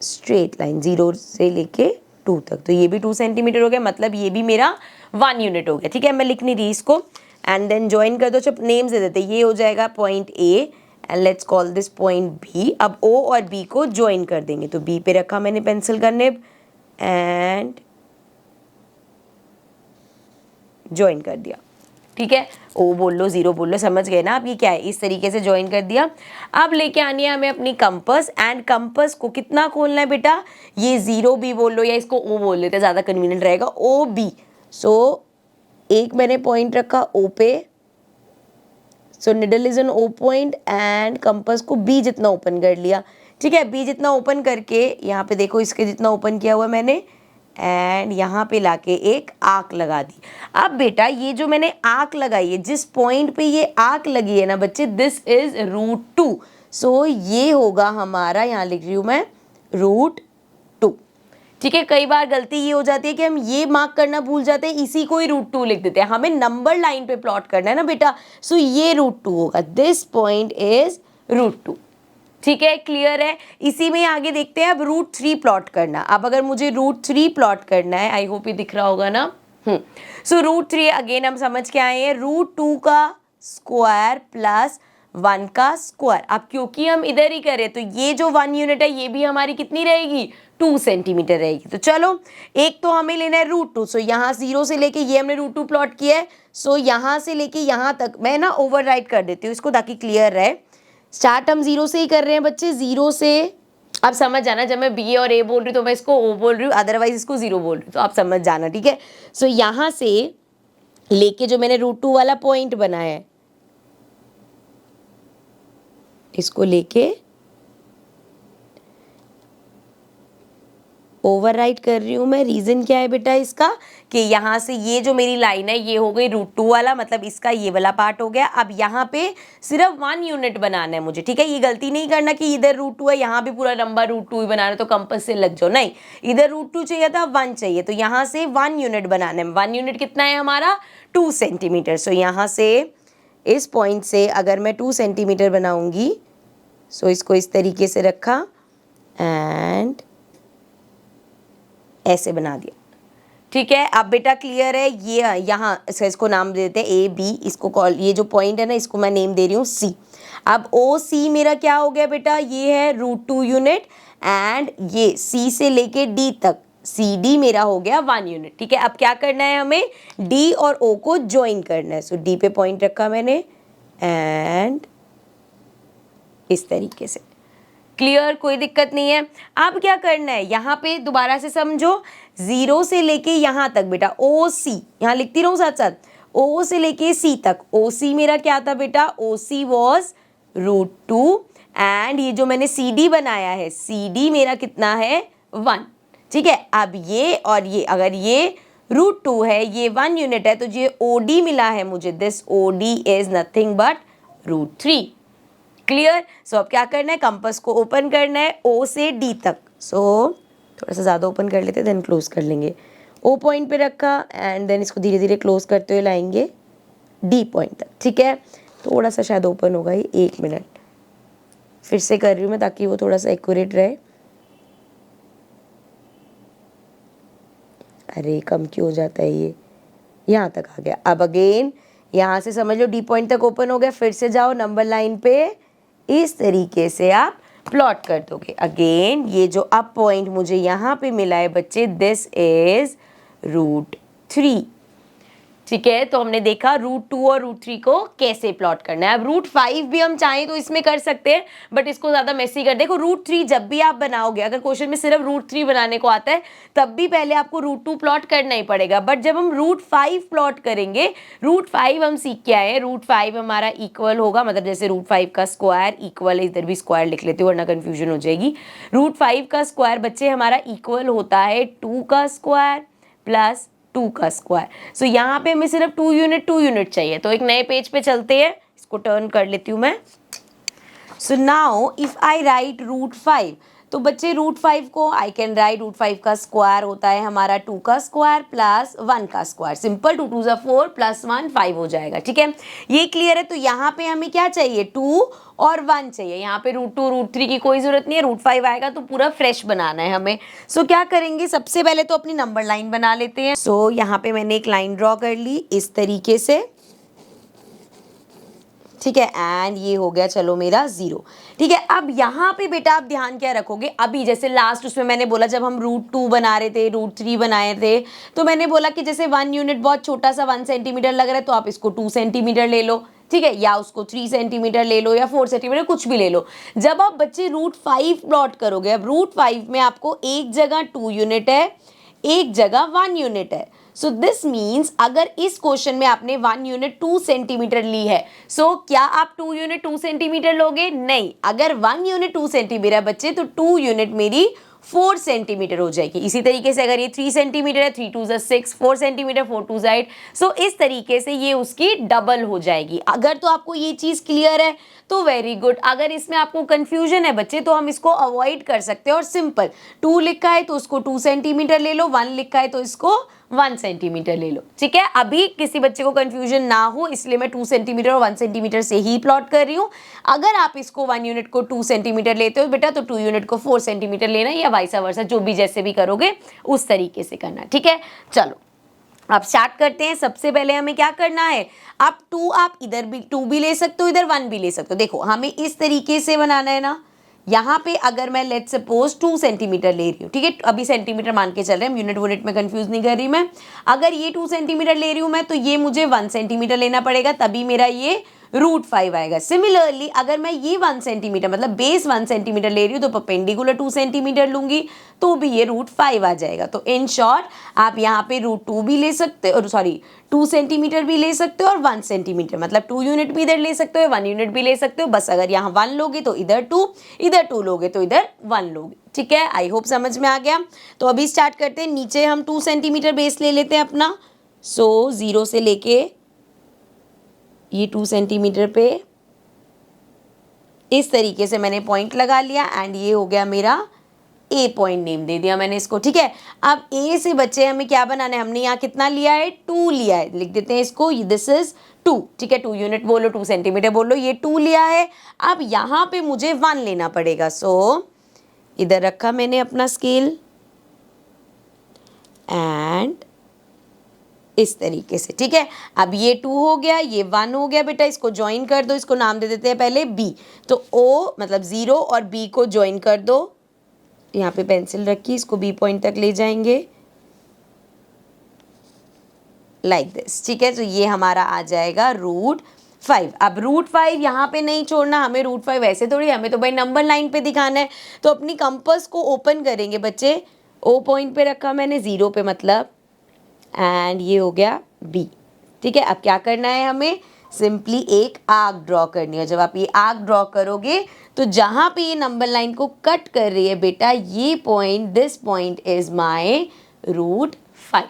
Speaker 1: straight line 0 से लेके 2 तक, तो ये भी 2 सेंटीमीटर हो गया, मतलब ये भी मेरा 1 यूनिट हो गया, ठीक है। मैं लिख नहीं रही इसको एंड देन ज्वाइन कर दो, जब नेम्स दे देते, ये हो जाएगा point A and let's call this point B. अब ओ और बी को ज्वाइन कर देंगे, तो बी पे रखा मैंने पेंसिल का निब एंड ज्वाइन कर दिया, ठीक है। ओ बोल लो, 0 बोल लो, समझ गए ना आप ये क्या है, इस तरीके से ज्वाइन कर दिया। अब लेके आनी है हमें अपनी कंपास एंड कंपास को कितना खोलना है बेटा, ये 0 बी बोल लो या इसको ओ बोल लेते, ज़्यादा कन्वीनियंट रहेगा, ओ बी। सो एक मैंने पॉइंट रखा ओ पे, so needle is an O point and compass को बी जितना ओपन कर लिया, ठीक है। बी जितना ओपन करके यहाँ पे देखो इसके जितना ओपन किया हुआ मैंने एंड यहाँ पे लाके एक आर्क लगा दी। अब बेटा ये जो मैंने आर्क लगाई है, जिस पॉइंट पे ये आर्क लगी है ना बच्चे, दिस इज √2। सो ये होगा हमारा, यहाँ लिख रही हूँ मैं √2, ठीक है। कई बार गलती ये हो जाती है कि हम ये मार्क करना भूल जाते हैं, इसी को ही √2 लिख देते हैं, हमें नंबर लाइन पे प्लॉट करना है ना बेटा। सो ये √2 होगा, दिस पॉइंट इज √2, ठीक है। क्लियर है। इसी में आगे देखते हैं अब √3 प्लॉट करना। अब अगर मुझे √3 प्लॉट करना है, आई होप ये दिख रहा होगा ना। सो √3 अगेन हम समझ के आए हैं, √2 का स्क्वायर प्लस 1 का स्क्वायर। अब क्योंकि हम इधर ही करें तो ये जो 1 यूनिट है ये भी हमारी कितनी रहेगी, 2 सेंटीमीटर रहेगी। तो चलो एक तो हमें लेना है √2। सो यहाँ 0 से लेके ये हमने √2 प्लॉट किया है। सो यहाँ से लेके यहाँ तक मैं ना ओवरराइट कर देती हूँ इसको ताकि क्लियर रहे। स्टार्ट हम 0 से ही कर रहे हैं बच्चे, 0 से। अब समझ जाना, जब मैं बी और ए बोल रही हूँ तो मैं इसको ओ बोल रही हूँ, अदरवाइज इसको 0 बोल रही हूँ, तो आप समझ जाना, ठीक है। सो यहाँ से लेके जो मैंने √2 वाला पॉइंट बनाया है इसको लेके ओवरराइट कर रही हूँ मैं। रीज़न क्या है बेटा इसका, कि यहाँ से ये जो मेरी लाइन है ये हो गई √2 वाला, मतलब इसका ये वाला पार्ट हो गया। अब यहाँ पे सिर्फ 1 यूनिट बनाना है मुझे, ठीक है। ये गलती नहीं करना कि इधर √2 है यहाँ भी पूरा नंबर √2 ही बनाना है तो कंपास से लग जाओ, नहीं, इधर √2 चाहिए था 1 चाहिए, तो यहाँ से 1 यूनिट बनाना है। 1 यूनिट कितना है हमारा, 2 सेंटीमीटर। सो यहाँ से इस पॉइंट से अगर मैं 2 सेंटीमीटर बनाऊँगी, सो इसको इस तरीके से रखा एंड ऐसे बना दिया, ठीक है। अब बेटा क्लियर है, ये यहाँ इसको नाम दे देते हैं ए बी, इसको कॉल, ये जो पॉइंट है ना इसको मैं नेम दे रही हूँ सी। अब ओ सी मेरा क्या हो गया बेटा, ये है √2 यूनिट एंड ये सी से लेके डी तक सी डी मेरा हो गया 1 यूनिट, ठीक है। अब क्या करना है हमें, डी और ओ को ज्वाइन करना है। सो डी पे पॉइंट रखा मैंने एंड इस तरीके से, क्लियर, कोई दिक्कत नहीं है। अब क्या करना है, यहाँ पे दोबारा से समझो, 0 से लेके यहाँ तक बेटा ओ सी, यहाँ लिखती रहूँ साथ साथ, ओ से लेके सी तक, ओ सी मेरा क्या था बेटा, ओ सी वॉज √2 एंड ये जो मैंने सी डी बनाया है, सी डी मेरा कितना है 1, ठीक है। अब ये और ये, अगर ये √2 है, ये 1 यूनिट है, तो ये ओ डी मिला है मुझे, this O D is nothing but √3, clear. So अब क्या करना है, कंपास को ओपन करना है ओ से डी तक। सो थोड़ा सा ज़्यादा ओपन कर लेते हैं देन क्लोज कर लेंगे। ओ पॉइंट पे रखा एंड देन इसको धीरे धीरे क्लोज करते हुए लाएंगे डी पॉइंट तक, ठीक है। थोड़ा सा शायद ओपन होगा ये, 1 मिनट फिर से कर रही हूँ मैं ताकि वो थोड़ा सा एक्यूरेट रहे। अरे कम क्यों हो जाता है ये, यहाँ तक आ गया। अब अगेन यहाँ से समझ लो डी पॉइंट तक ओपन हो गया, फिर से जाओ नंबर लाइन पे, इस तरीके से आप प्लॉट कर दोगे। अगेन ये जो अप पॉइंट मुझे यहाँ पे मिला है बच्चे, दिस इज √3, ठीक है, तो हमने देखा √2 और √3 को कैसे प्लॉट करना है। अब √5 भी हम चाहें तो इसमें कर सकते हैं, बट इसको ज्यादा मेसी कर, देखो √3 जब भी आप बनाओगे, अगर क्वेश्चन में सिर्फ √3 बनाने को आता है तब भी पहले आपको √2 प्लॉट करना ही पड़ेगा, बट जब हम √5 प्लॉट करेंगे, √5 हम सीख के आए हैं, √5 हमारा इक्वल होगा, मतलब जैसे √5 का स्क्वायर इक्वल है, इधर भी स्क्वायर लिख लेते हो वरना कंफ्यूजन हो जाएगी। √5 का स्क्वायर बच्चे हमारा इक्वल होता है 2 का स्क्वायर प्लस 2 का स्क्वायर। सो यहाँ पे हमें सिर्फ 2 यूनिट चाहिए, तो एक नए पेज पे चलते हैं, इसको टर्न कर लेती हूँ मैं। So now if I right √5, तो बच्चे √5 को आई कैन राइट √5 का स्क्वायर होता है हमारा 2 का स्क्वायर प्लस 1 का स्क्वायर, सिंपल 2 2 4 प्लस 1 5 हो जाएगा। ठीक है, ये क्लियर है। तो यहाँ पे हमें क्या चाहिए, 2 और 1 चाहिए, यहाँ पे √2 √3 की कोई जरूरत नहीं है, √5 आएगा तो पूरा फ्रेश बनाना है हमें। सो क्या करेंगे, सबसे पहले तो अपनी नंबर लाइन बना लेते हैं। सो यहाँ पे मैंने एक लाइन ड्रॉ कर ली इस तरीके से, ठीक है, एंड ये हो गया चलो मेरा 0। ठीक है, अब यहाँ पे बेटा आप ध्यान क्या रखोगे, अभी जैसे लास्ट उसमें मैंने बोला जब हम √2 बना रहे थे, √3 बनाए थे, तो मैंने बोला कि जैसे 1 यूनिट बहुत छोटा सा 1 सेंटीमीटर लग रहा है तो आप इसको 2 सेंटीमीटर ले लो, ठीक है, या उसको 3 सेंटीमीटर ले लो या 4 सेंटीमीटर, कुछ भी ले लो। जब आप बच्चे √5 प्लॉट करोगे, अब √5 में आपको एक जगह 2 यूनिट है, एक जगह 1 यूनिट है। सो दिस मीन्स अगर इस क्वेश्चन में आपने 1 यूनिट 2 सेंटीमीटर ली है, सो क्या आप 2 यूनिट 2 सेंटीमीटर लोगे, नहीं, अगर 1 यूनिट 2 सेंटीमीटर बच्चे तो 2 यूनिट मेरी 4 सेंटीमीटर हो जाएगी। इसी तरीके से अगर ये 3 सेंटीमीटर है, 3 2 6, 4 सेंटीमीटर, 4 2 8, सो इस तरीके से ये उसकी डबल हो जाएगी। अगर तो आपको ये चीज क्लियर है तो वेरी गुड, अगर इसमें आपको कंफ्यूजन है बच्चे तो हम इसको अवॉइड कर सकते हैं और सिंपल 2 लिखा है तो उसको 2 सेंटीमीटर ले लो, 1 लिखा है तो इसको 1 सेंटीमीटर ले लो। ठीक है, अभी किसी बच्चे को कंफ्यूजन ना हो इसलिए मैं 2 सेंटीमीटर और 1 सेंटीमीटर से ही प्लॉट कर रही हूँ। अगर आप इसको 1 यूनिट को 2 सेंटीमीटर लेते हो बेटा तो 2 यूनिट को 4 सेंटीमीटर लेना, या वाइस वर्सा, जो भी जैसे भी करोगे उस तरीके से करना। ठीक है, चलो अब स्टार्ट करते हैं। सबसे पहले हमें क्या करना है, आप 2 आप इधर भी 2 भी ले सकते हो, इधर 1 भी ले सकते हो। देखो हमें इस तरीके से बनाना है ना, यहाँ पे अगर मैं लेट सपोज 2 सेंटीमीटर ले रही हूँ, ठीक है, अभी सेंटीमीटर मान के चल रहे हैं, यूनिट में कंफ्यूज नहीं कर रही मैं। अगर ये 2 सेंटीमीटर ले रही हूँ मैं तो ये मुझे 1 सेंटीमीटर लेना पड़ेगा, तभी मेरा ये √5 आएगा। सिमिलरली अगर मैं ये 1 सेंटीमीटर मतलब बेस 1 सेंटीमीटर ले रही हूँ तो परपेंडिकुलर 2 सेंटीमीटर लूंगी तो भी ये √5 आ जाएगा। तो इन शॉर्ट आप यहाँ पे √2 भी ले सकते हो, सॉरी 2 सेंटीमीटर भी ले सकते हो और 1 सेंटीमीटर, मतलब 2 यूनिट भी इधर ले सकते हो, 1 यूनिट भी ले सकते हो। बस अगर यहाँ 1 लोगे तो इधर 2, इधर 2 लोगे तो इधर 1 लोगे। ठीक है, आई होप समझ में आ गया। तो अभी स्टार्ट करते हैं। नीचे हम 2 सेंटीमीटर बेस ले लेते हैं अपना। सो 0 से लेके ये 2 सेंटीमीटर पे इस तरीके से मैंने पॉइंट लगा लिया एंड ये हो गया मेरा ए पॉइंट, नेम दे दिया मैंने इसको। ठीक है, अब ए से बच्चे हमें क्या बनाना है, हमने यहाँ कितना लिया है, 2 लिया है, लिख देते हैं इसको, दिस इज 2। ठीक है, 2 यूनिट बोलो, 2 सेंटीमीटर बोलो, ये 2 लिया है। अब यहाँ पे मुझे 1 लेना पड़ेगा। सो इधर रखा मैंने अपना स्केल एंड इस तरीके से। ठीक है, अब ये 2 हो गया, ये 1 हो गया बेटा, इसको ज्वाइन कर दो, इसको नाम दे देते हैं पहले B। तो O मतलब 0 और B को ज्वाइन कर दो, यहाँ पे पेंसिल रखी, इसको B पॉइंट तक ले जाएंगे लाइक दिस। ठीक है, तो ये हमारा आ जाएगा √5। अब √5 यहाँ पे नहीं छोड़ना हमें, √5 ऐसे थोड़ी, हमें तो भाई नंबर लाइन पे दिखाना है। तो अपनी कंपास को ओपन करेंगे बच्चे, O पॉइंट पे रखा मैंने, 0 पे मतलब, एंड ये हो गया B। ठीक है, अब क्या करना है, हमें सिंपली एक आर्क ड्रॉ करनी है। जब आप ये आर्क ड्रॉ करोगे तो जहाँ पे ये नंबर लाइन को कट कर रही है बेटा, ये point, this point is my √5।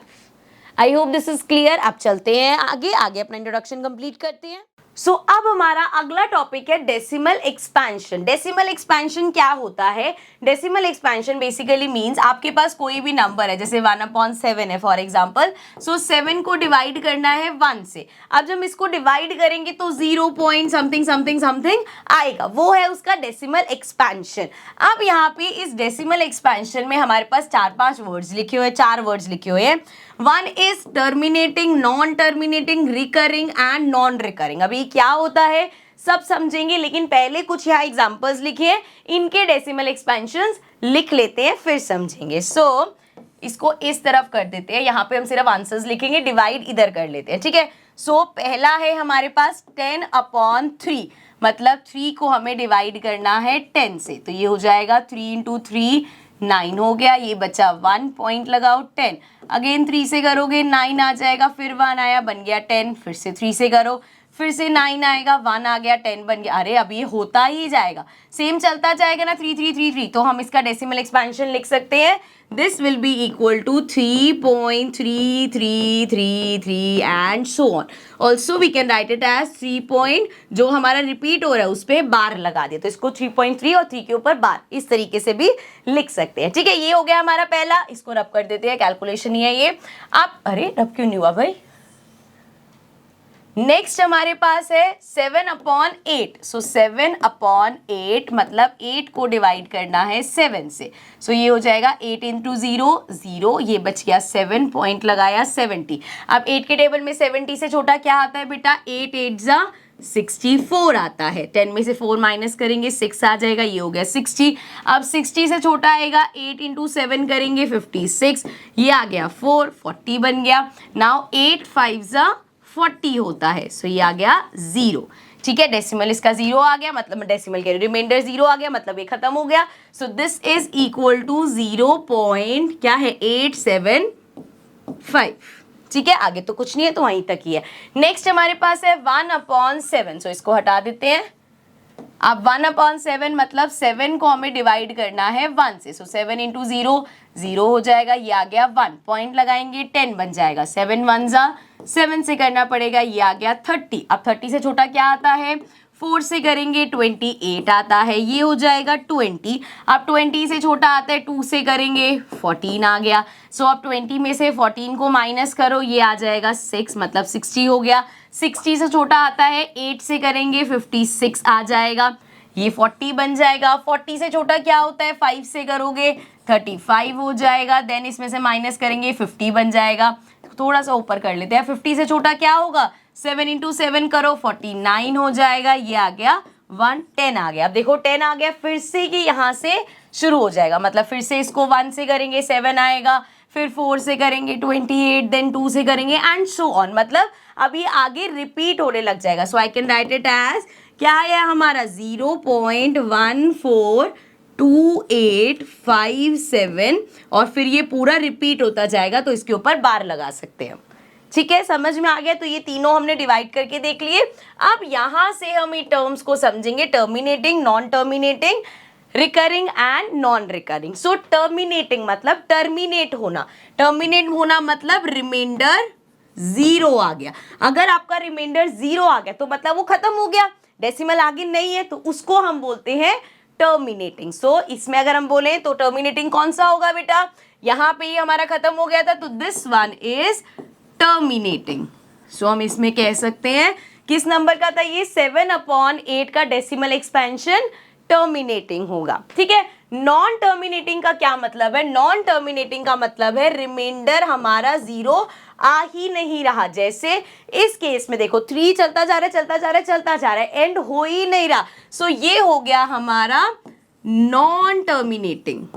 Speaker 1: I hope this is clear. अब चलते हैं आगे अपना इंट्रोडक्शन कंप्लीट करते हैं। सो अब हमारा अगला टॉपिक है डेसिमल एक्सपेंशन। डेसिमल एक्सपेंशन क्या होता है, डेसिमल एक्सपेंशन बेसिकली मींस आपके पास कोई भी नंबर है, जैसे 1/7 है फॉर एग्जांपल। सो 7 को डिवाइड करना है 1 से। अब जब इसको डिवाइड करेंगे तो 0 पॉइंट समथिंग समथिंग समथिंग आएगा, वो है उसका डेसिमल एक्सपेंशन। अब यहाँ पे इस डेसिमल एक्सपेंशन में हमारे पास 4-5 वर्ड्स लिखे हुए, 4 वर्ड्स लिखे हुए हैं। 1 is terminating, non terminating, recurring and non recurring. अभी क्या होता है सब समझेंगे, लेकिन पहले कुछ यहाँ एग्जांपल्स लिखे हैं, इनके डेसिमल एक्सपेंशंस लिख लेते हैं फिर समझेंगे। सो इसको इस तरफ कर देते हैं, यहाँ पे हम सिर्फ आंसर्स लिखेंगे, डिवाइड इधर कर लेते हैं, ठीक है। सो पहला है हमारे पास 10/3, मतलब 3 को हमें डिवाइड करना है 10 से, तो ये हो जाएगा 3 × 3 9 हो गया, ये बचा 1 पॉइंट लगाओ 10, अगेन 3 से करोगे 9 आ जाएगा, फिर 1 आया बन गया 10, फिर से 3 से करो, फिर से 9 आएगा, 1 आ गया 10 बन गया। अरे अब ये होता ही जाएगा, सेम चलता जाएगा ना 3 3 3 3, तो हम इसका डेसिमल एक्सपेंशन लिख सकते हैं, this will be equal to 3.3333 and so on. Also we can write it as 3 जो हमारा रिपीट हो रहा है उस पर बार लगा दिया, तो इसको 3.3 और 3 के ऊपर बार, इस तरीके से भी लिख सकते हैं, ठीक है। ये हो गया हमारा पहला, इसको रब कर देते हैं, कैलकुलेशन ही है ये। अब अरे रब क्यों नहीं हुआ भाई। नेक्स्ट हमारे पास है 7/8, सो 7/8 मतलब 8 को डिवाइड करना है 7 से, सो ये हो जाएगा 8 × 0 0, ये बच गया 7 पॉइंट लगाया 70। अब 8 के टेबल में 70 से छोटा क्या आता है बेटा, 8 8 64 आता है, 10 में से 4 माइनस करेंगे 6 आ जाएगा, ये हो गया 60। अब 60 से छोटा आएगा 8 × 7 करेंगे 56, ये आ गया 4, 40 बन गया। नाउ 8 5 40 होता है, सो ये आ गया 0, ठीक है। डेसिमल इसका 0 आ गया, मतलब डेसिमल के रिमाइंडर 0 आ गया, मतलब ये खत्म हो गया। So this is equal to 0. क्या है 875, ठीक है। आगे तो कुछ नहीं है, तो वहीं तक ही है। नेक्स्ट हमारे पास है 1/7, सो इसको हटा देते हैं। अब 1/7 मतलब 7 को हमें डिवाइड करना है 1 से, सो 7 × 0 0 हो जाएगा, ये आ गया 1 पॉइंट लगाएंगे 10 बन जाएगा, 7 1 7 से करना पड़ेगा, ये आ गया 30। अब 30 से छोटा क्या आता है, 4 से करेंगे 28 आता है, ये हो जाएगा 20। अब 20 से छोटा आता है 2 से करेंगे 14 आ गया, सो अब 20 में से 14 को माइनस करो, ये आ जाएगा 6, मतलब 60 हो गया। 60 से छोटा आता है 8 से करेंगे 56 आ जाएगा, ये 40 बन जाएगा। 40 से छोटा क्या होता है, 5 से करोगे 35 हो जाएगा, देन इसमें से माइनस करेंगे 50 बन जाएगा। थोड़ा सा ऊपर कर लेते हैं, 50 से छोटा क्या होगा, 7 × 7 करो 49 हो जाएगा, ये आ गया 10 आ गया। अब देखो 10 आ गया, फिर से कि यहाँ से शुरू हो जाएगा, मतलब फिर से इसको 1 से करेंगे 7 आएगा, फिर 4 से करेंगे 28, देन 2 से करेंगे एंड सो ऑन, मतलब अब ये आगे रिपीट होने लग जाएगा। So I can write it as क्या है हमारा 0.142857 और फिर ये पूरा रिपीट होता जाएगा, तो इसके ऊपर बार लगा सकते हैं, ठीक है। समझ में आ गया। तो ये तीनों हमने डिवाइड करके देख लिए। अब यहाँ से हम ये टर्म्स को समझेंगे, terminating, non terminating, recurring and non recurring. So terminating मतलब टर्मिनेट होना, टर्मिनेट होना मतलब रिमाइंडर 0 आ गया। अगर आपका रिमाइंडर 0 आ गया तो मतलब वो खत्म हो गया, डेसिमल आगे नहीं है, तो उसको हम बोलते हैं टर्मिनेटिंग। सो इसमें अगर हम बोले तो टर्मिनेटिंग कौन सा होगा बेटा, यहाँ पे ही हमारा खत्म हो गया था, तो दिस वन इज टर्मिनेटिंग। सो हम इसमें कह सकते हैं किस नंबर का था ये, 7/8 का डेसिमल एक्सपेंशन टर्मिनेटिंग होगा, ठीक है। नॉन टर्मिनेटिंग का क्या मतलब है, नॉन टर्मिनेटिंग का मतलब है रिमाइंडर हमारा 0 आ ही नहीं रहा। जैसे इस केस में देखो 3 चलता जा रहा है, चलता जा रहा है, चलता जा रहा है, एंड हो ही नहीं रहा। सो ये हो गया हमारा नॉन टर्मिनेटिंग,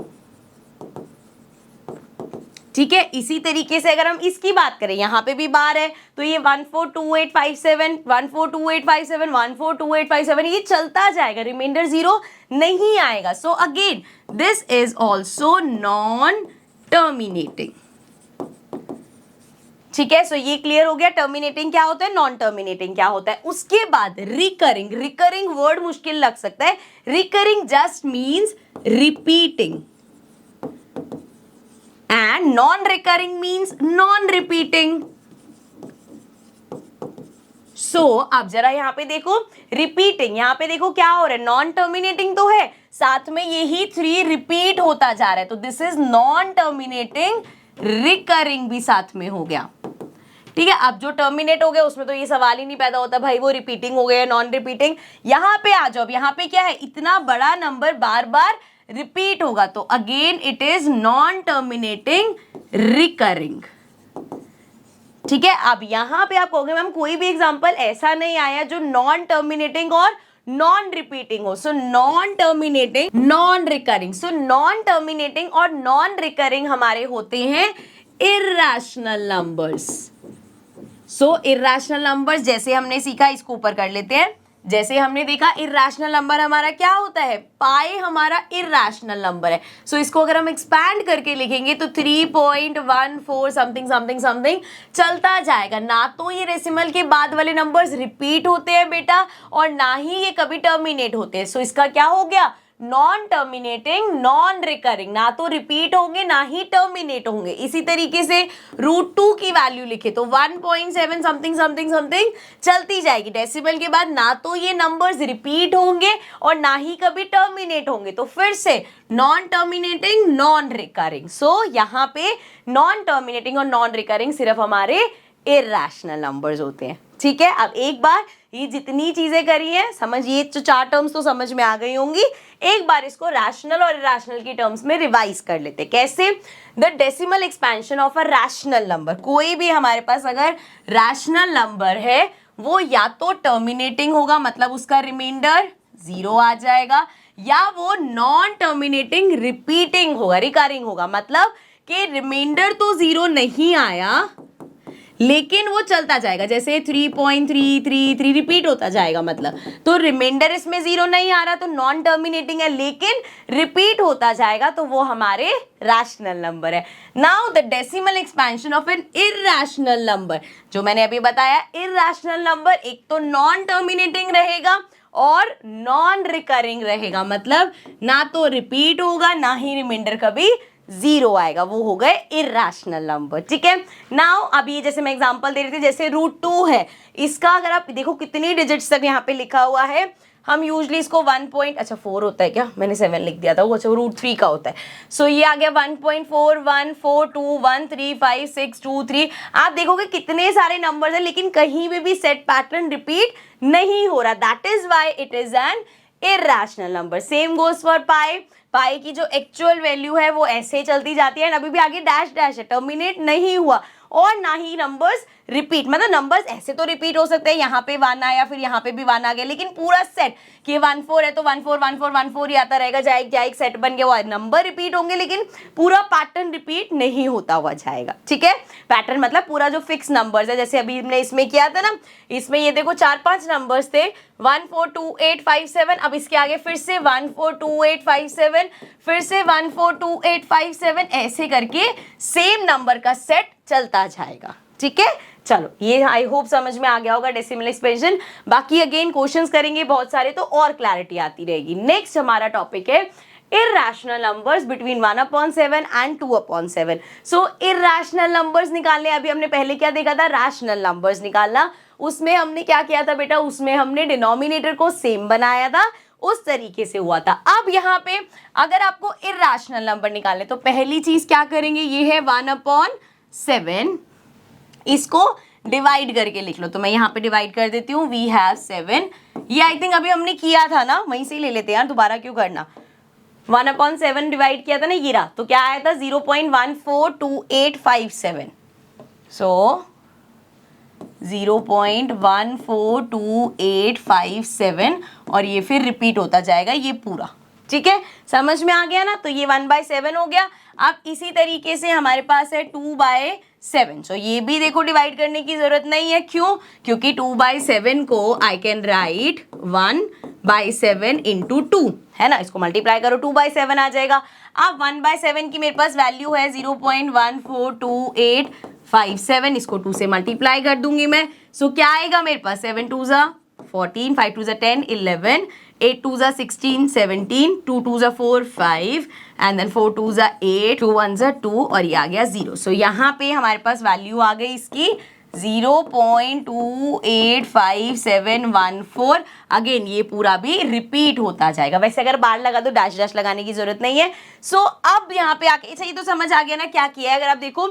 Speaker 1: ठीक है। इसी तरीके से अगर हम इसकी बात करें, यहाँ पे भी बार है, तो ये 142857 142857 142857 ये चलता जाएगा, रिमाइंडर 0 नहीं आएगा। So again this is also non terminating, ठीक है। सो ये क्लियर हो गया, टर्मिनेटिंग क्या होता है, नॉन टर्मिनेटिंग क्या होता है। उसके बाद रिकरिंग, रिकरिंग वर्ड मुश्किल लग सकता है, recurring just means repeating and non-recurring means non-repeating. So अब जरा यहाँ पे देखो रिपीटिंग, यहाँ पे देखो क्या हो रहा है, नॉन टर्मिनेटिंग तो है, साथ में यही 3 रिपीट होता जा रहा है, तो this is non terminating, recurring भी साथ में हो गया, ठीक है। अब जो टर्मिनेट हो गया उसमें तो ये सवाल ही नहीं पैदा होता भाई वो रिपीटिंग हो गया नॉन रिपीटिंग। यहाँ पे आ जाओ, अब यहाँ पे क्या है, इतना बड़ा नंबर बार बार रिपीट होगा, तो again it is non terminating recurring, ठीक है। अब यहां पे आप कहोगे मैम कोई भी एग्जांपल ऐसा नहीं आया जो नॉन टर्मिनेटिंग और नॉन रिपीटिंग हो। So non terminating, non recurring. So non terminating और नॉन रिकरिंग हमारे होते हैं इर्रेशनल नंबर्स। सो इर्रेशनल नंबर्स जैसे हमने सीखा, इसको ऊपर कर लेते हैं। जैसे हमने देखा इर्रेशनल नंबर हमारा क्या होता है, पाई हमारा इर्रेशनल नंबर है। सो इसको अगर हम एक्सपैंड करके लिखेंगे तो 3.14 समथिंग समथिंग समथिंग चलता जाएगा। ना तो ये डेसिमल के बाद वाले नंबर्स रिपीट होते हैं बेटा, और ना ही ये कभी टर्मिनेट होते हैं। सो इसका क्या हो गया, नॉन टर्मिनेटिंग, नॉन रिकरिंग, ना तो रिपीट होंगे ना ही टर्मिनेट होंगे। इसी तरीके से √2 की वैल्यू लिखे तो 1.7 समथिंग समथिंग समथिंग चलती जाएगी। डेसिमल के बाद ना तो ये नंबर्स रिपीट होंगे और ना ही कभी टर्मिनेट होंगे। तो फिर से नॉन टर्मिनेटिंग, नॉन रिकरिंग। सो यहाँ पे नॉन टर्मिनेटिंग और नॉन रिकरिंग सिर्फ हमारे इर्रेशनल नंबर्स होते हैं। ठीक है, अब एक बार ये जितनी चीजें करी है समझिए, तो 4 टर्म्स तो समझ में आ गई होंगी। एक बार इसको रैशनल और इरेशनल की टर्म्स में रिवाइज कर लेते। कैसे, the decimal expansion of a rational number. कोई भी हमारे पास अगर रैशनल नंबर है वो या तो टर्मिनेटिंग होगा, मतलब उसका रिमाइंडर 0 आ जाएगा, या वो नॉन टर्मिनेटिंग रिपीटिंग होगा, रिकरिंग होगा, मतलब कि रिमाइंडर तो 0 नहीं आया लेकिन वो चलता जाएगा। जैसे 3.333 रिपीट होता जाएगा, मतलब तो रिमाइंडर इसमें 0 नहीं आ रहा तो नॉन टर्मिनेटिंग है, लेकिन रिपीट होता जाएगा तो वो हमारे रैशनल नंबर है। Now the decimal expansion of N irrational number, जो मैंने अभी बताया, इर्रेशनल नंबर एक तो नॉन टर्मिनेटिंग रहेगा और नॉन रिकरिंग रहेगा, मतलब ना तो रिपीट होगा ना ही रिमाइंडर कभी 0 आएगा, वो हो गए इर्रेशनल नंबर। ठीक है, नाउ अब ये जैसे मैं एग्जांपल दे रही थी, जैसे √2 है, इसका अगर आप देखो कितनी डिजिट्स तक यहाँ पे लिखा हुआ है। हम यूजली इसको 4 होता है क्या, मैंने 7 लिख दिया था, वो अच्छा √3 का होता है। सो ये आ गया 1.4 1 4 2 1 3 5 6 2 3। आप देखोगे कितने सारे नंबर्स हैं लेकिन कहीं भी सेट पैटर्न रिपीट नहीं हो रहा, that is why it is an irrational number. Same goes for pi. Pi की जो एक्चुअल वैल्यू है वो ऐसे चलती जाती है, अभी भी आगे डैश डैश है, टर्मिनेट नहीं हुआ, और ना ही नंबर्स रिपीट, मतलब नंबर्स ऐसे तो रिपीट हो सकते हैं, यहाँ पे 1 आया फिर यहाँ पे भी 1 आ गया, लेकिन पूरा सेट कि 1 4 है तो 1 4 1 4 1 4 ही आता रहेगा, जाए एक सेट बन गया, वो नंबर रिपीट होंगे लेकिन पूरा पैटर्न रिपीट नहीं होता हुआ जाएगा। ठीक है, पैटर्न मतलब पूरा जो फिक्स नंबर्स है, जैसे अभी हमने इसमें किया था ना, इसमें ये देखो 4-5 नंबर्स थे 1 4 2 8 5 7, अब इसके आगे फिर से 1 4 2 8 5 7, फिर से 1 4 2 8 5 7, ऐसे करके सेम नंबर का सेट चलता जाएगा। ठीक है, चलो ये आई होप समझ में आ गया होगा डेसिमल एक्सपेंशन। बाकी अगेन क्वेश्चंस करेंगे बहुत सारे तो और क्लैरिटी आती रहेगी। नेक्स्ट हमारा टॉपिक है irrational numbers between 1/7 and 2/7। So irrational numbers निकालने, अभी हमने पहले क्या देखा था, rational numbers निकालना। उसमें हमने क्या किया था बेटा, उसमें हमने डिनोमिनेटर को सेम बनाया था, उस तरीके से हुआ था। अब यहाँ पे अगर आपको इर्रेशनल नंबर निकालने तो पहली चीज क्या करेंगे, ये है 1/7, इसको डिवाइड करके लिख लो। तो मैं यहाँ पे डिवाइड कर देती हूँ, वी हैव 7। ये आई थिंक अभी हमने किया था ना, वहीं से ही ले लेते हैं यार, दोबारा क्यों करना। 1/7 डिवाइड किया था ना, ये रहा, तो क्या आया था 0.142857। सो 0.142857 और ये फिर रिपीट होता जाएगा ये पूरा। ठीक है, समझ में आ गया ना, तो ये 1/7 हो गया। अब इसी तरीके से हमारे पास है 2/7। सो ये भी देखो डिवाइड करने की जरूरत नहीं है, क्यों, क्योंकि 2/7 को आई कैन राइट 1/7 इंटू 2 है ना, इसको मल्टीप्लाई करो 2/7 आ जाएगा। अब 1/7 की मेरे पास वैल्यू है 0.142857, इसको 2 से मल्टीप्लाई कर दूंगी मैं। सो क्या आएगा मेरे पास, 7 2 14, 5 2 10 11, 8 2 16 17, 2 2 4 5 एंड देन 4 2 8, 2 1 2 और ये आ गया 0। सो यहाँ पे हमारे पास वैल्यू आ गई इसकी 0.285714। अगेन ये पूरा भी रिपीट होता जाएगा। वैसे अगर बार लगा दो, डैश डैश लगाने की जरूरत नहीं है। सो अब यहाँ पे आके सही तो समझ आ गया ना क्या किया है। अगर आप देखो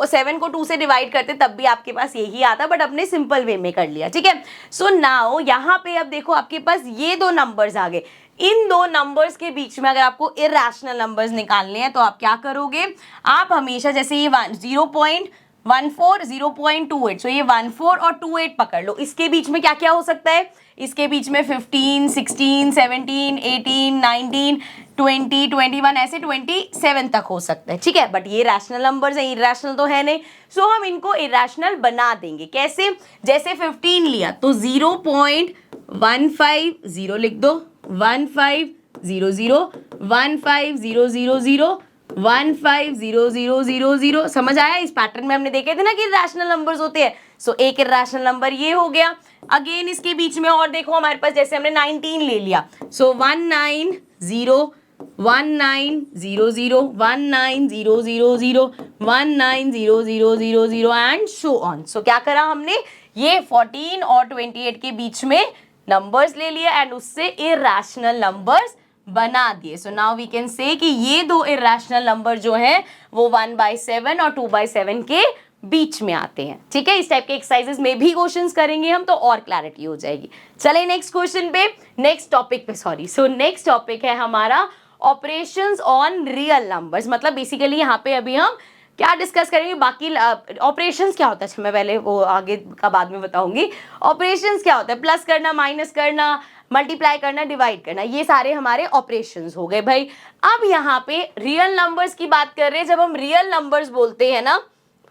Speaker 1: 7 को 2 से डिवाइड करते तब भी आपके पास यही आता, बट अपने सिंपल वे में कर लिया। ठीक है, सो नाउ यहाँ पे अब देखो आपके पास ये दो नंबर्स आ गए। इन दो नंबर्स के बीच में अगर आपको इर्रेशनल नंबर्स निकालने हैं तो आप क्या करोगे, आप हमेशा जैसे ये 0.1 14 0.28, सो ये 14 और 28 पकड़ लो। इसके बीच में क्या क्या हो सकता है, इसके बीच में 15, 16, 17, 18, 19, 20, 21 ऐसे 27 तक हो सकता है, ठीक है। बट ये रैशनल नंबर्स हैं, इरैशनल तो है नहीं, सो हम इनको इरैशनल बना देंगे। कैसे, जैसे 15 लिया तो 0.150 लिख दो, 1500, 150000, 150000। समझ आया, इस पैटर्न में हमने देखे थे ना कि रैशनल नंबर्स होते हैं। सो एक इरैशनल नंबर ये हो गया। अगेन इसके बीच में और देखो हमारे पास, जैसे हमने 19 ले लिया, सो 1900, 190000, 190000, 190000 एंड सो ऑन। सो क्या करा हमने, ये 14 और 28 के बीच में नंबर्स ले लिया एंड उससे इरैशनल नंबर्स बना दिए। So now we can say कि ये दो इरैशनल नंबर जो हैं वो 1/7 और 2/7 के बीच में आते हैं, ठीक है। इस टाइप के एक्सरसाइजेस में भी क्वेश्चंस करेंगे हम, तो और क्लैरिटी हो जाएगी। चले नेक्स्ट क्वेश्चन पे, नेक्स्ट टॉपिक पे, सॉरी। सो नेक्स्ट टॉपिक है हमारा ऑपरेशंस ऑन रियल नंबर्स। मतलब बेसिकली यहाँ पे अभी हम क्या डिस्कस करेंगे, बाकी ऑपरेशंस क्या होता है, अच्छा मैं पहले वो आगे का बाद में बताऊंगी। ऑपरेशंस क्या होता है, प्लस करना, माइनस करना, मल्टीप्लाई करना, डिवाइड करना, ये सारे हमारे ऑपरेशंस हो गए भाई। अब यहाँ पे रियल नंबर्स की बात कर रहे हैं। जब हम रियल नंबर्स बोलते हैं ना,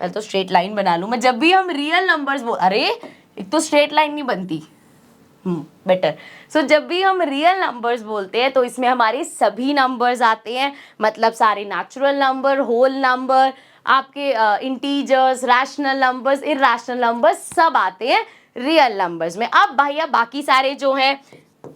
Speaker 1: पहले तो स्ट्रेट लाइन बना लूं मैं, जब भी हम रियल नंबर्स अरे एक तो स्ट्रेट लाइन नहीं बनती, बेटर। सो जब भी हम रियल नंबर्स बोलते हैं तो इसमें हमारे सभी नंबर्स आते हैं, मतलब सारे नेचुरल नंबर, होल नंबर, आपके integers, rational numbers, irrational numbers, सब आते हैं रियल नंबर्स में। अब भैया बाकी सारे जो हैं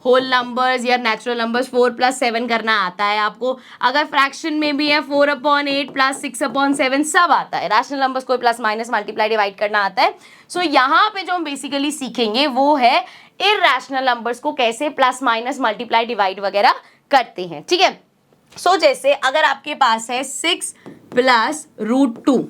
Speaker 1: होल नंबर्स या नेचुरल नंबर्स, 4+7 करना आता है आपको, अगर फ्रैक्शन में भी है 4/8 + 6/7 सब आता है। रैशनल नंबर्स कोई प्लस माइनस मल्टीप्लाई डिवाइड करना आता है। सो यहाँ पे जो हम बेसिकली सीखेंगे वो है इरैशनल नंबर्स को कैसे प्लस माइनस मल्टीप्लाई डिवाइड वगैरह करते हैं, ठीक है। सो जैसे अगर आपके पास है 6 + √2,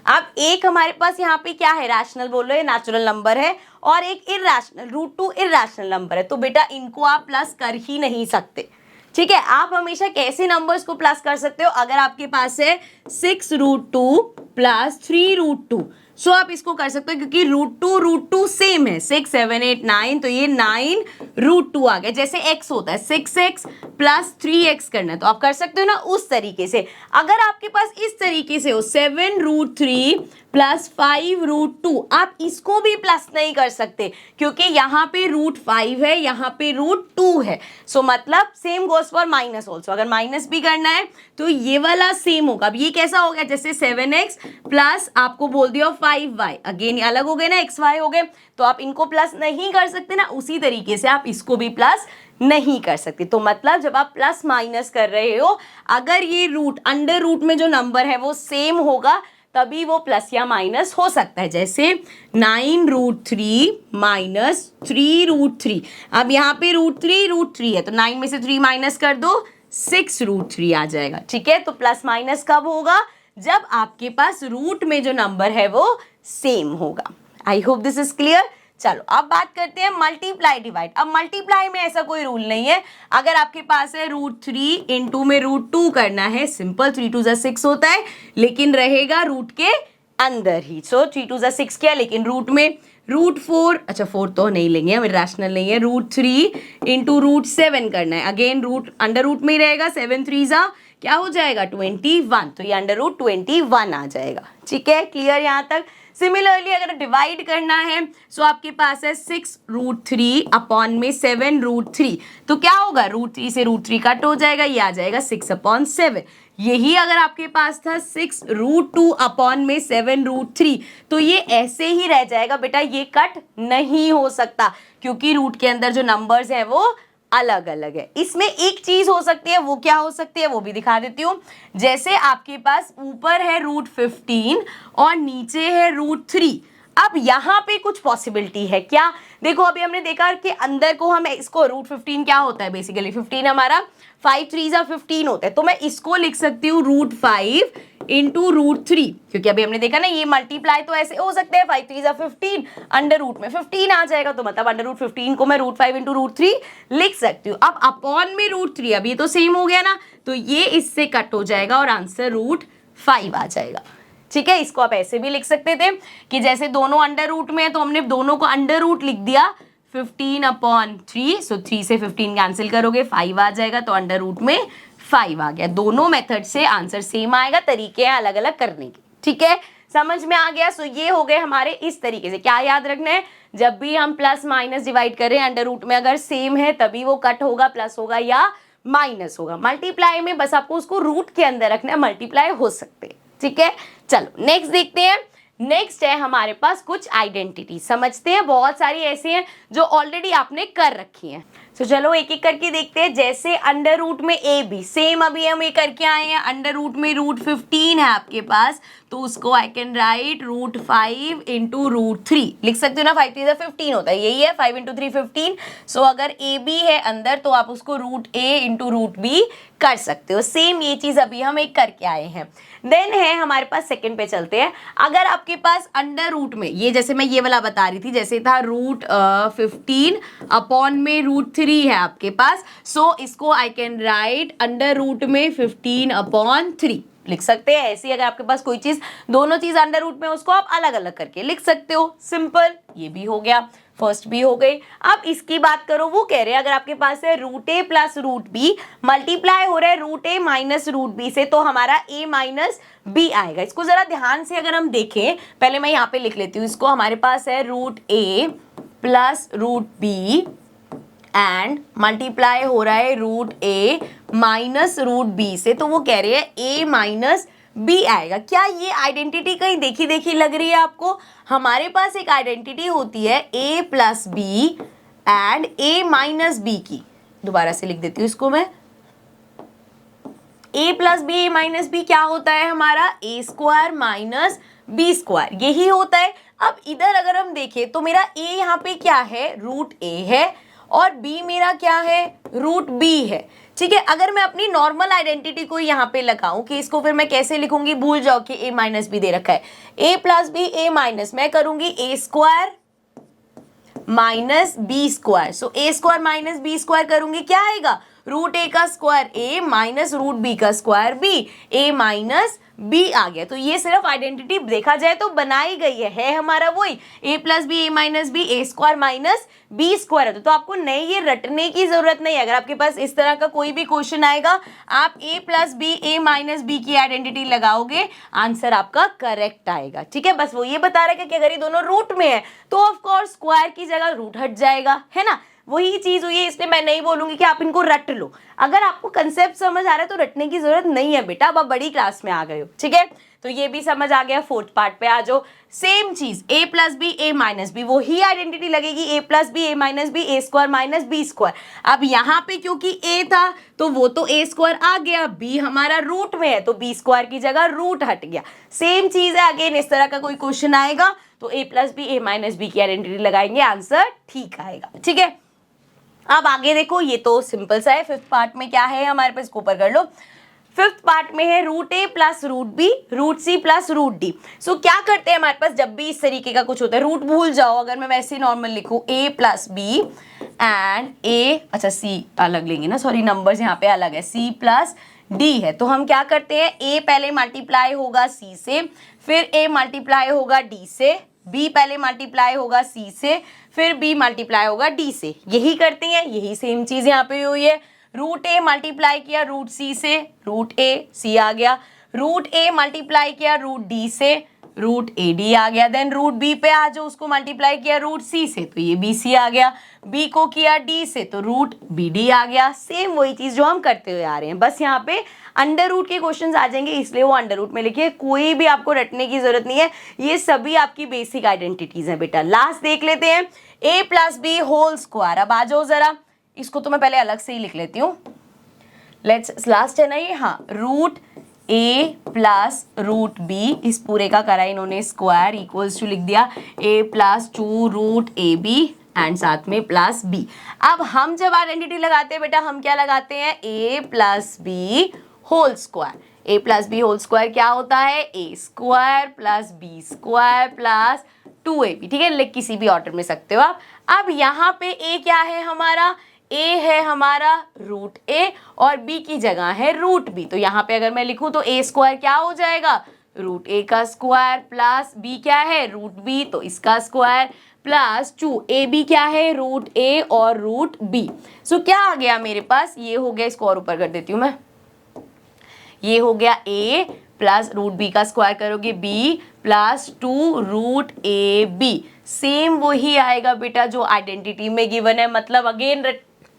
Speaker 1: अब एक हमारे पास यहाँ पे क्या है, रैशनल बोल रहे हैं, नेचुरल नंबर है, और एक इरैशनल, √2 इरैशनल नंबर है, तो बेटा इनको आप प्लस कर ही नहीं सकते, ठीक है। आप हमेशा कैसे नंबर्स को प्लस कर सकते हो, अगर आपके पास है 6√2 + 3√2, सो आप इसको कर सकते हो, क्योंकि √2 सेम है, 6, 7, 8, 9, तो ये 9√2 आ गया। जैसे x होता है 6x + 3x करना है, तो आप कर सकते हो ना उस तरीके से। अगर आपके पास इस तरीके से हो 7√3 + 5√2, आप इसको भी प्लस नहीं कर सकते, क्योंकि यहाँ पे √5 है, यहाँ पे √2 है। सो मतलब same goes for minus also, अगर माइनस भी करना है तो ये वाला सेम होगा। अब ये कैसा हो गया, जैसे 7x प्लस आपको बोल दिया 5y, अगेन अलग हो गए ना, xy हो गए, तो आप इनको प्लस नहीं कर सकते ना, उसी तरीके से आप इसको भी प्लस नहीं कर सकते। तो मतलब जब आप प्लस माइनस कर रहे हो, अगर ये रूट, अंडर रूट में जो नंबर है वो सेम होगा, तभी वो प्लस या माइनस हो सकता है। जैसे 9√3 - 3√3, अब यहाँ पे √3 है, तो 9 में से 3 माइनस कर दो, 6√3 आ जाएगा, ठीक है। तो प्लस माइनस कब होगा, जब आपके पास रूट में जो नंबर है वो सेम होगा। I hope this is clear. चलो अब बात करते हैं मल्टीप्लाई डिवाइड। अब मल्टीप्लाई में ऐसा कोई रूल नहीं है, अगर आपके पास है √3 इनटू में √2 करना है, सिंपल, 3 2 6 होता है, लेकिन रहेगा रूट के अंदर ही। सो 3 2 6 किया, लेकिन रूट में √4, अच्छा 4 तो नहीं लेंगे हम, रैशनल नहीं है, √3 इनटू √7 करना है, अगेन रूट अंडर रूट में ही रहेगा, 7 3 क्या हो जाएगा 21, तो ये अंडर रूट 21 आ जाएगा, ठीक है। क्लियर यहाँ तक। सिमिलरली अगर डिवाइड करना है, सो आपके पास है 6√3 अपॉन में 7√3, तो क्या होगा, √3 से √3 कट हो जाएगा, ये आ जाएगा 6/7। यही अगर आपके पास था 6√2 अपॉन में 7√3, तो ये ऐसे ही रह जाएगा बेटा, ये कट नहीं हो सकता, क्योंकि रूट के अंदर जो नंबर्स हैं वो अलग अलग है। इसमें एक चीज हो सकती है, वो क्या हो सकती है वो भी दिखा देती हूँ। जैसे आपके पास ऊपर है √15 और नीचे है √3, अब यहाँ पे कुछ पॉसिबिलिटी है क्या, देखो अभी हमने देखा कि अंदर को हम इसको √15 क्या होता है, बेसिकली 15 हमारा 5 3 15 होता है, तो मैं इसको लिख सकती हूँ √5 इंटू √3, क्योंकि अभी हमने देखा ना ये मल्टीप्लाई तो ऐसे हो सकते हैं, 5 3 15, अंडर रूट में 15 आ जाएगा, तो मतलब अंडर रूट 15 को मैं √5 इंटू √3 लिख सकती हूँ। अब अपॉन में √3, अब ये तो सेम हो गया ना, तो ये इससे कट हो जाएगा और आंसर √5 आ जाएगा। ठीक है, इसको आप ऐसे भी लिख सकते थे कि जैसे दोनों अंडर रूट में है तो हमने दोनों को अंडर रूट लिख दिया 15/3, सो 3 से 15 कैंसिल करोगे 5 आ जाएगा, तो अंडर रूट में 5 आ गया। दोनों मेथड से आंसर सेम आएगा, तरीके हैं अलग अलग करने के। ठीक है, समझ में आ गया। सो ये हो गए हमारे इस तरीके से। क्या याद रखना है, जब भी हम प्लस माइनस डिवाइड करें अंडर रूट में अगर सेम है तभी वो कट होगा, प्लस होगा या माइनस होगा। मल्टीप्लाई में बस आपको उसको रूट के अंदर रखना है, मल्टीप्लाई हो सकते हैं। ठीक है, चलो नेक्स्ट देखते हैं। नेक्स्ट है हमारे पास कुछ आइडेंटिटी, समझते हैं। बहुत सारी ऐसी हैं जो ऑलरेडी आपने कर रखी हैं। तो चलो एक एक करके देखते हैं। जैसे अंडर रूट में ए बी, सेम अभी हम ये करके आए हैं। अंडर रूट में √15 है आपके पास, तो उसको आई कैन राइट √5 इंटू √3 लिख सकते हो ना। 5 3 15 होता है, यही है 5 इंटू 3 15। सो अगर ए बी है अंदर तो आप उसको √a इंटू √b कर सकते हो। सेम ये चीज अभी हम एक करके आए हैं। देन है हमारे पास, सेकंड पे चलते हैं। अगर आपके पास अंडर रूट में ये, जैसे मैं ये वाला बता रही थी, जैसे था √15 अपॉन में √3 है आपके पास, सो इसको I can write under root में 15/3 लिख सकते हैं। ऐसी अगर आपके पास कोई चीज, दोनों चीज अंडर रूट में, उसको आप अलग अलग करके लिख सकते हो। सिंपल, ये भी हो गया, फर्स्ट भी हो गई। अब इसकी बात करो, वो कह रहे हैं अगर आपके पास है √a प्लस √b मल्टीप्लाई हो रहा है √a माइनस √b से, तो हमारा a माइनस b आएगा। इसको जरा ध्यान से अगर हम देखें, पहले मैं यहाँ पे लिख लेती हूँ इसको। हमारे पास है √a plus √b and multiply हो रहा है √a माइनस √b से, तो वो कह रहे हैं a माइनस b आएगा। क्या ये आइडेंटिटी कहीं देखी देखी लग रही है आपको? हमारे पास एक आइडेंटिटी होती है a plus B and a minus B की। दोबारा से लिख देती हूँ इसको मैं। a plus B, a minus B क्या होता है हमारा? a square minus b square, यही होता है। अब इधर अगर हम देखें तो मेरा a यहाँ पे क्या है? √a है, और b मेरा क्या है? √b है। ठीक है, अगर मैं अपनी नॉर्मल आइडेंटिटी को यहाँ पे लगाऊं कि इसको फिर मैं कैसे लिखूंगी, भूल जाओ कि a माइनस बी दे रखा है। a plus B, a minus, मैं करूंगी a square minus B square. So a square minus B square करूंगी, क्या आएगा? √a का स्क्वायर a माइनस √b का square b, a minus b आ गया। तो ये सिर्फ आइडेंटिटी देखा जाए तो बनाई गई है हमारा वही a plus B, a minus B, a square minus B square है। तो आपको नहीं ये रटने की जरूरत नहीं है। अगर आपके पास इस तरह का कोई भी क्वेश्चन आएगा, आप a plus B, a minus B की आइडेंटिटी लगाओगे, आंसर आपका करेक्ट आएगा। ठीक है, बस वो ये बता रहा है कि अगर ये दोनों रूट में है तो ऑफ कोर्स स्क्वायर की जगह रूट हट जाएगा, है ना। वही चीज हुई है, इसलिए मैं नहीं बोलूंगी कि आप इनको रट लो। अगर आपको कंसेप्ट समझ आ रहा है तो रटने की जरूरत नहीं है बेटा, अब आप बड़ी क्लास में आ गए हो। ठीक है, तो ये भी समझ आ गया। फोर्थ पार्ट पे आ जाओ। सेम चीज a plus B, a minus B, वो ही आइडेंटिटी लगेगी a plus B, a minus B, a square minus B square. अब यहाँ पे क्योंकि a था तो वो तो a स्क्वायर आ गया, b हमारा रूट में है तो b स्क्वायर की जगह रूट हट गया। सेम चीज है, अगेन इस तरह का कोई क्वेश्चन आएगा तो a plus B, a minus B की आइडेंटिटी लगाएंगे, आंसर ठीक आएगा। ठीक है, अब आगे देखो, ये तो सिंपल सा है। फिफ्थ पार्ट में क्या है हमारे पास, इसको ऊपर कर लो। फिफ्थ पार्ट में है √a plus √b, √c plus √d। सो क्या करते हैं हमारे पास जब भी इस तरीके का कुछ होता है, रूट भूल जाओ। अगर मैं वैसे नॉर्मल लिखूं a plus B and a, अच्छा c अलग लेंगे ना, सॉरी नंबर्स यहाँ पे अलग है, c प्लस d है। तो हम क्या करते हैं, a पहले मल्टीप्लाई होगा c से, फिर a मल्टीप्लाई होगा d से, b पहले मल्टीप्लाई होगा c से, फिर b मल्टीप्लाई होगा d से। यही करते हैं, यही सेम चीज यहाँ पे हुई है। √a मल्टीप्लाई किया √c से, √a c आ गया। √a मल्टीप्लाई किया √d से, √ad आ गया। देन √b पे आ जाओ, उसको मल्टीप्लाई किया √c से तो ये bc आ गया। b को किया d से तो √bd आ गया। सेम वही चीज जो हम करते हुए आ रहे हैं, बस यहाँ पे अंडर रूट के क्वेश्चंस आ जाएंगे, इसलिए वो अंडर रूट में लिखिए। कोई भी आपको रटने की जरूरत नहीं है, ये सभी आपकी बेसिक आइडेंटिटीज हैं बेटा। लास्ट देख लेते हैं, a plus B whole square. अब आ जाओ जरा, इसको तो मैं पहले अलग से ही लिख लेती हूँ। लेट्स, लास्ट है ना ये, हाँ, √a प्लस √b, इस पूरे का करा इन्होंने स्क्वायर, इक्वल्स टू लिख दिया a प्लस 2 √ab एंड साथ में प्लस b। अब हम जब आइडेंटिटी लगाते हैं बेटा, हम क्या लगाते हैं, a plus B whole square. a plus B whole square क्या होता है, a square plus b square plus 2ab। ठीक है, लिख किसी भी ऑर्डर में सकते हो आप। अब यहाँ पे a क्या है हमारा, a है हमारा √a और b की जगह है √b। तो यहाँ पे अगर मैं लिखूं तो a स्क्वायर क्या हो जाएगा, रूट ए का स्क्वायर प्लस बी क्या है रूट बी, तो इसका स्क्वायर प्लस 2ab क्या है रूट ए और रूट बी। सो क्या आ गया मेरे पास, ये हो गया, इसको और ऊपर कर देती हूँ मैं, ये हो गया a प्लस रूट बी का स्क्वायर करोगे b plus 2 root A B. Same वही आएगा बेटा जो आइडेंटिटी में गिवन है, मतलब अगेन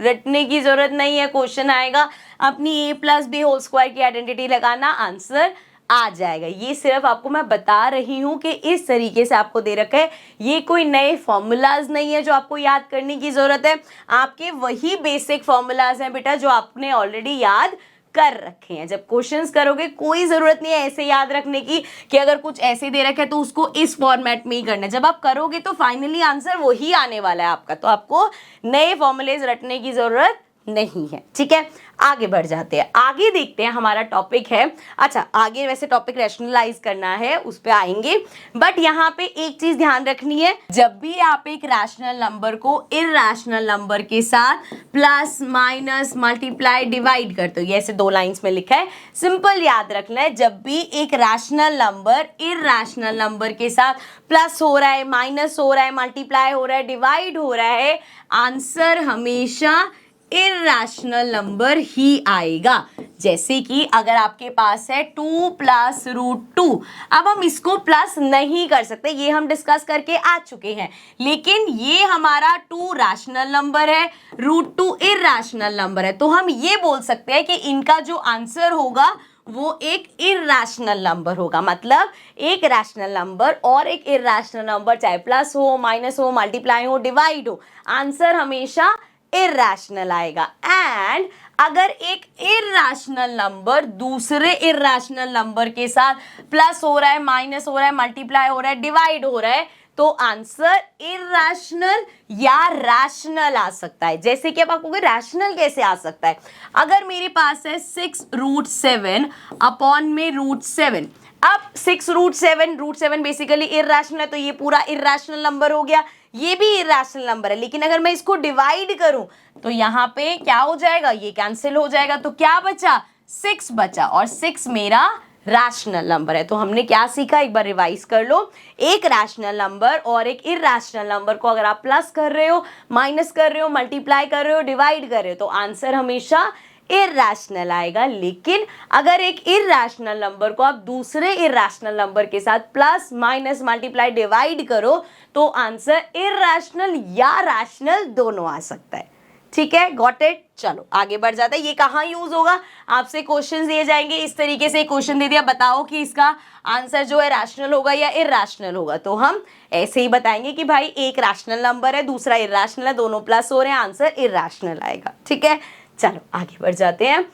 Speaker 1: रटने की जरूरत नहीं है, क्वेश्चन आएगा अपनी a plus B whole square की आइडेंटिटी लगाना, आंसर आ जाएगा। ये सिर्फ आपको मैं बता रही हूँ कि इस तरीके से आपको दे रखा है, ये कोई नए फॉर्मूलाज नहीं है जो आपको याद करने की जरूरत है, आपके वही बेसिक फॉर्मूलाज हैं बेटा जो आपने ऑलरेडी याद कर रखे हैं। जब क्वेश्चंस करोगे कोई जरूरत नहीं है ऐसे याद रखने की कि अगर कुछ ऐसे दे रखे तो उसको इस फॉर्मेट में ही करना है, जब आप करोगे तो फाइनली आंसर वही आने वाला है आपका, तो आपको नए फॉर्मूलेज रटने की जरूरत नहीं है। ठीक है, आगे बढ़ जाते हैं, आगे देखते हैं हमारा टॉपिक है, अच्छा आगे वैसे टॉपिक रैशनलाइज करना है उस पे आएंगे, बट यहाँ पे एक चीज ध्यान रखनी है, जब भी आप एक रैशनल नंबर को इरैशनल नंबर के साथ प्लस माइनस मल्टीप्लाई डिवाइड करते हो, ये ऐसे 2 लाइंस में लिखा है, सिंपल याद रखना है, जब भी एक रैशनल नंबर इरैशनल नंबर के साथ प्लस हो रहा है, माइनस हो रहा है, मल्टीप्लाई हो रहा है, डिवाइड हो रहा है, आंसर हमेशा इरैशनल नंबर ही आएगा। जैसे कि अगर आपके पास है 2 प्लस रूट 2, अब हम इसको प्लस नहीं कर सकते, ये हम डिस्कस करके आ चुके हैं, लेकिन ये हमारा 2 रैशनल नंबर है, रूट 2 इरैशनल नंबर है, तो हम ये बोल सकते हैं कि इनका जो आंसर होगा वो एक इरैशनल नंबर होगा, मतलब एक रैशनल नंबर और एक इरैशनल नंबर चाहे प्लस हो, माइनस हो, मल्टीप्लाई हो, डिवाइड हो, आंसर हमेशा इरैशनल आएगा। एंड अगर एक इरैशनल नंबर दूसरे इरैशनल नंबर के साथ प्लस हो रहा है, माइनस हो रहा है, मल्टीप्लाई हो रहा है, डिवाइड हो रहा है, तो आंसर इरैशनल या रैशनल आ सकता है। जैसे कि अब आपको रैशनल कैसे आ सकता है, अगर मेरे पास है 6 रूट 7 अपॉन में रूट 7, अब 6 रूट 7 बेसिकली इरैशनल है, तो ये पूरा इरैशनल नंबर हो गया, ये भी इरैशनल नंबर है, लेकिन अगर मैं इसको डिवाइड करूं तो यहाँ पे क्या हो जाएगा, ये कैंसिल हो जाएगा, तो क्या बचा 6 बचा, और 6 मेरा रैशनल नंबर है। तो हमने क्या सीखा, एक बार रिवाइज कर लो, एक रैशनल नंबर और एक इरैशनल नंबर को अगर आप प्लस कर रहे हो, माइनस कर रहे हो, मल्टीप्लाई कर रहे हो, डिवाइड कर रहे हो, तो आंसर हमेशा इरैशनल आएगा। लेकिन अगर एक इरैशनल नंबर को आप दूसरे इरैशनल नंबर के साथ प्लस माइनस मल्टीप्लाई डिवाइड करो तो आंसर इरैशनल या रैशनल दोनों आ सकता है। ठीक है, गॉट इट। चलो आगे बढ़ जाता है, ये कहाँ यूज होगा, आपसे क्वेश्चन दिए जाएंगे, इस तरीके से क्वेश्चन दे दिया, बताओ कि इसका आंसर जो है रैशनल होगा या इरैशनल होगा, तो हम ऐसे ही बताएंगे कि भाई एक रैशनल नंबर है, दूसरा इरैशनल है, दोनों प्लस हो रहे हैं, आंसर इरैशनल आएगा। ठीक है, चलो आगे बढ़ जाते हैं।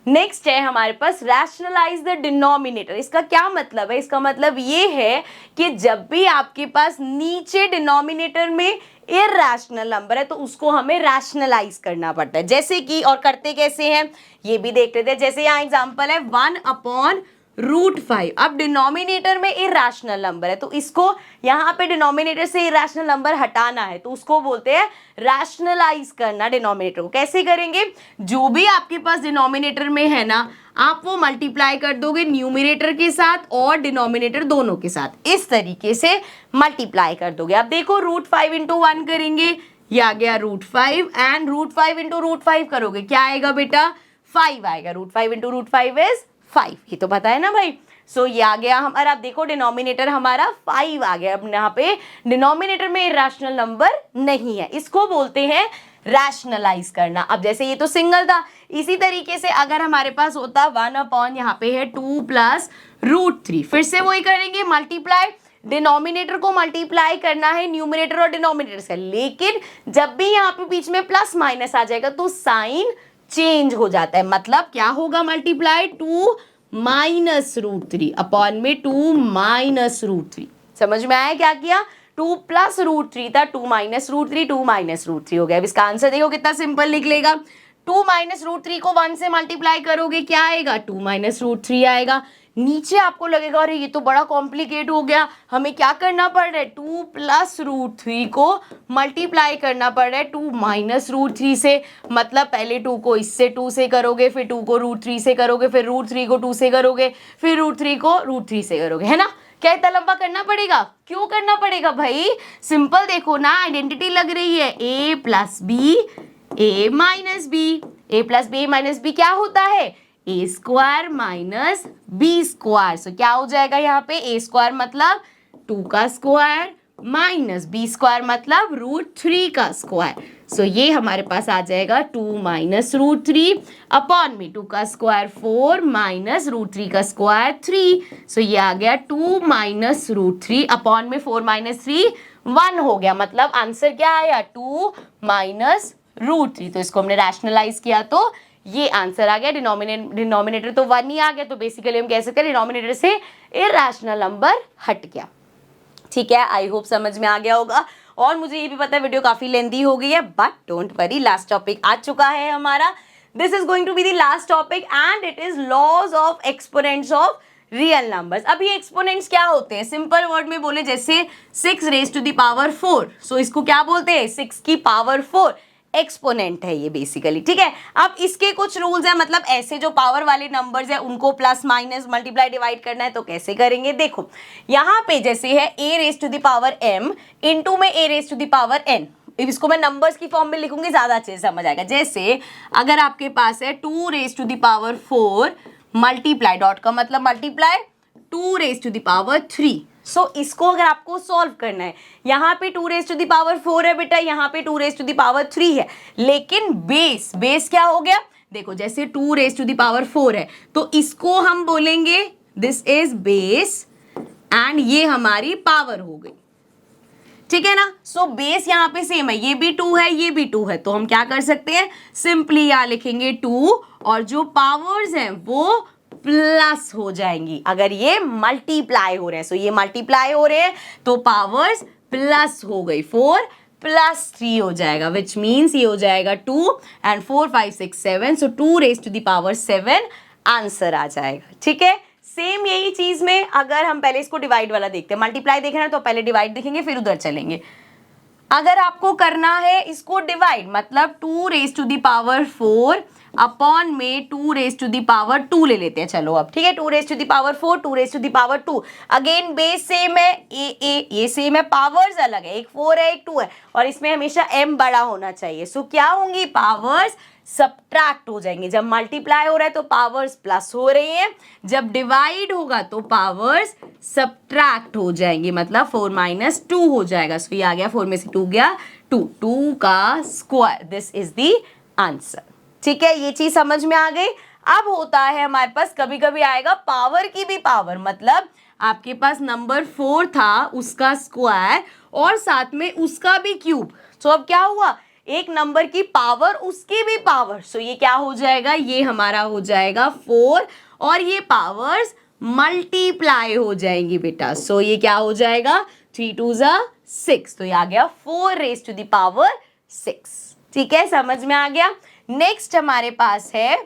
Speaker 1: नेक्स्ट है हमारे पास रैशनलाइज द डिनोमिनेटर। इसका क्या मतलब है, इसका मतलब ये है कि जब भी आपके पास नीचे डिनोमिनेटर में इरैशनल नंबर है तो उसको हमें रैशनलाइज करना पड़ता है। जैसे कि, और करते कैसे हैं ये भी देख लेते हैं। जैसे यहाँ एग्जांपल है 1/√5, अब डिनोमिनेटर में इरैशनल नंबर है तो इसको यहाँ पे डिनोमिनेटर से इरैशनल नंबर हटाना है, तो उसको बोलते हैं रैशनलाइज करना डिनोमिनेटर को। कैसे करेंगे, जो भी आपके पास डिनोमिनेटर में है ना, आप वो मल्टीप्लाई कर दोगे न्यूमिनेटर के साथ और डिनोमिनेटर दोनों के साथ, इस तरीके से मल्टीप्लाई कर दोगे। अब देखो √5 × 1 करेंगे, ये आ गया √5, एंड √5 × √5 करोगे, क्या आएगा बेटा 5 आएगा, √5 × √5 इज 5, ये तो पता है ना भाई। सो ये आ गया हमारा, आप देखो डिनोमिनेटर हमारा 5 आ गया। अब यहाँ पे डिनोमिनेटर में इरैशनल नंबर नहीं है, इसको बोलते हैं रैशनलाइज करना। अब जैसे ये तो सिंगल था, इसी तरीके से अगर हमारे पास होता 1/ यहाँ पे है 2 + √3, फिर से वही करेंगे मल्टीप्लाई, डिनोमिनेटर को मल्टीप्लाई करना है न्यूमिनेटर और डिनोमिनेटर से, लेकिन जब भी यहाँ पे बीच में प्लस माइनस आ जाएगा तो साइन चेंज हो जाता है। मतलब क्या होगा, मल्टीप्लाई 2 - √3 अपॉन में 2 - √3। समझ में आया क्या किया, 2 + √3 था, 2 - √3, 2 - √3 हो गया। अब इसका आंसर देखो कितना सिंपल निकलेगा, 2 - √3 को 1 से मल्टीप्लाई करोगे क्या आएगा, 2 - √3 आएगा। नीचे आपको लगेगा अरे ये तो बड़ा कॉम्प्लिकेट हो गया, हमें क्या करना पड़ रहा है, 2 प्लस रूट 3 को मल्टीप्लाई करना पड़ रहा है 2 माइनस रूट 3 से। मतलब पहले 2 को इससे 2 से करोगे, फिर 2 को रूट 3 से करोगे, फिर रूट 3 को 2 से करोगे, फिर रूट 3 को रूट 3 से करोगे, है ना। क्या इतना लंबा करना पड़ेगा, क्यों करना पड़ेगा भाई, सिंपल देखो ना, आइडेंटिटी लग रही है, a plus B A minus B, A plus B minus B क्या होता है, A square minus B square. So क्या हो जाएगा यहाँ पे, ए स्क्वायर मतलब 2 का स्क्वायर माइनस बी स्क्वायर मतलब रूट 3 का स्क्वायर। सो ये हमारे पास आ जाएगा 2 माइनस रूट 3 अपॉन में 2 का स्क्वायर 4 माइनस रूट 3 का स्क्वायर 3। सो ये आ गया 2 माइनस रूट 3 अपॉन में 4 माइनस 3 1 हो गया। मतलब आंसर क्या आया, 2 माइनस रूट 3। तो इसको हमने रैशनलाइज किया तो ये आंसर आ गया। डिनोमिनेटर तो 1 ही आ गया, तो बेसिकली हम कह सकते हैं डिनोमिनेटर से इरैशनल नंबर हट गया। ठीक है, आई होप समझ में आ गया होगा। और मुझे ये भी पता है वीडियो काफी लेंथी हो गई है, but don't worry, last topic आ चुका है हमारा। This is going to be the last topic and it is laws of exponents of real numbers. अब ये एक्सपोनेंट्स क्या होते हैं, सिंपल वर्ड में बोले जैसे 6 रेज टू द पावर 4, सो इसको क्या बोलते हैं, 6 की पावर 4 एक्सपोनेंट है ये बेसिकली। ठीक है, अब इसके कुछ रूल्स हैं, मतलब ऐसे जो पावर वाले नंबर्स हैं उनको प्लस माइनस मल्टीप्लाई डिवाइड करना है तो कैसे करेंगे। देखो यहाँ पे जैसे है a raise to the power m into में a raise to the power n, इसको मैं नंबर्स की फॉर्म में लिखूंगी, ज्यादा अच्छे से समझ आएगा। जैसे अगर आपके पास है 2 raise to the power 4 multiply, dot का मतलब multiply 2 raise to the power 3। So इसको अगर आपको सॉल्व करना है, यहाँ पे 2 रेज टू द पावर 4 है बेटा, यहाँ पे 2 रेज टू द पावर 3 है, लेकिन बेस क्या हो गया, देखो जैसे 2 रेज टू द पावर 4 है तो इसको हम बोलेंगे दिस इज बेस एंड ये हमारी पावर हो गई। ठीक है ना, सो बेस यहाँ पे सेम है, ये भी 2 है ये भी 2 है, तो हम क्या कर सकते हैं, सिंपली यहाँ लिखेंगे 2 और जो पावर्स हैं वो प्लस हो जाएंगी। अगर ये मल्टीप्लाई हो रहे हैं, सो ये मल्टीप्लाई हो रहे हैं तो पावर्स प्लस हो गई, 4 प्लस 3 हो जाएगा, विच मीन्स ये हो जाएगा 2 and 4 5 6 7, so 2 raise to the power 7 answer आ जाएगा। ठीक है, सेम यही चीज में अगर हम पहले इसको डिवाइड वाला देखते हैं, मल्टीप्लाई देखना तो पहले डिवाइड देखेंगे फिर उधर चलेंगे। अगर आपको करना है इसको डिवाइड, मतलब 2 raise to the power 4 upon में 2 रेज टू द पावर 2 ले लेते हैं। चलो अब ठीक है, 2 raise to the power 4 2 raise to the power 2, again base same है, ये सेम है, पावर्स अलग है, एक 4 है एक 2 है और इसमें हमेशा m बड़ा होना चाहिए। सो क्या होंगी, पावर्स सब्ट्रैक्ट हो जाएंगे। जब मल्टीप्लाई हो रहा है तो पावर्स प्लस हो रही हैं, जब डिवाइड होगा तो पावर्स सब्ट्रैक्ट हो जाएंगे, मतलब 4 माइनस 2 हो जाएगा। सो ये आ गया 4 में से 2 गया 2 का square, this is the answer. ठीक है, ये चीज समझ में आ गई। अब होता है हमारे पास कभी कभी आएगा पावर की भी पावर, मतलब आपके पास नंबर 4 था उसका स्क्वायर और साथ में उसका भी क्यूब। तो अब क्या हुआ, एक नंबर की पावर उसकी भी पावर, सो ये क्या हो जाएगा, ये हमारा हो जाएगा 4 और ये पावर्स मल्टीप्लाई हो जाएंगी बेटा। सो ये क्या हो जाएगा, 3 2 6, तो ये आ गया 4 रेज टू द पावर 6। ठीक है, समझ में आ गया। नेक्स्ट हमारे पास है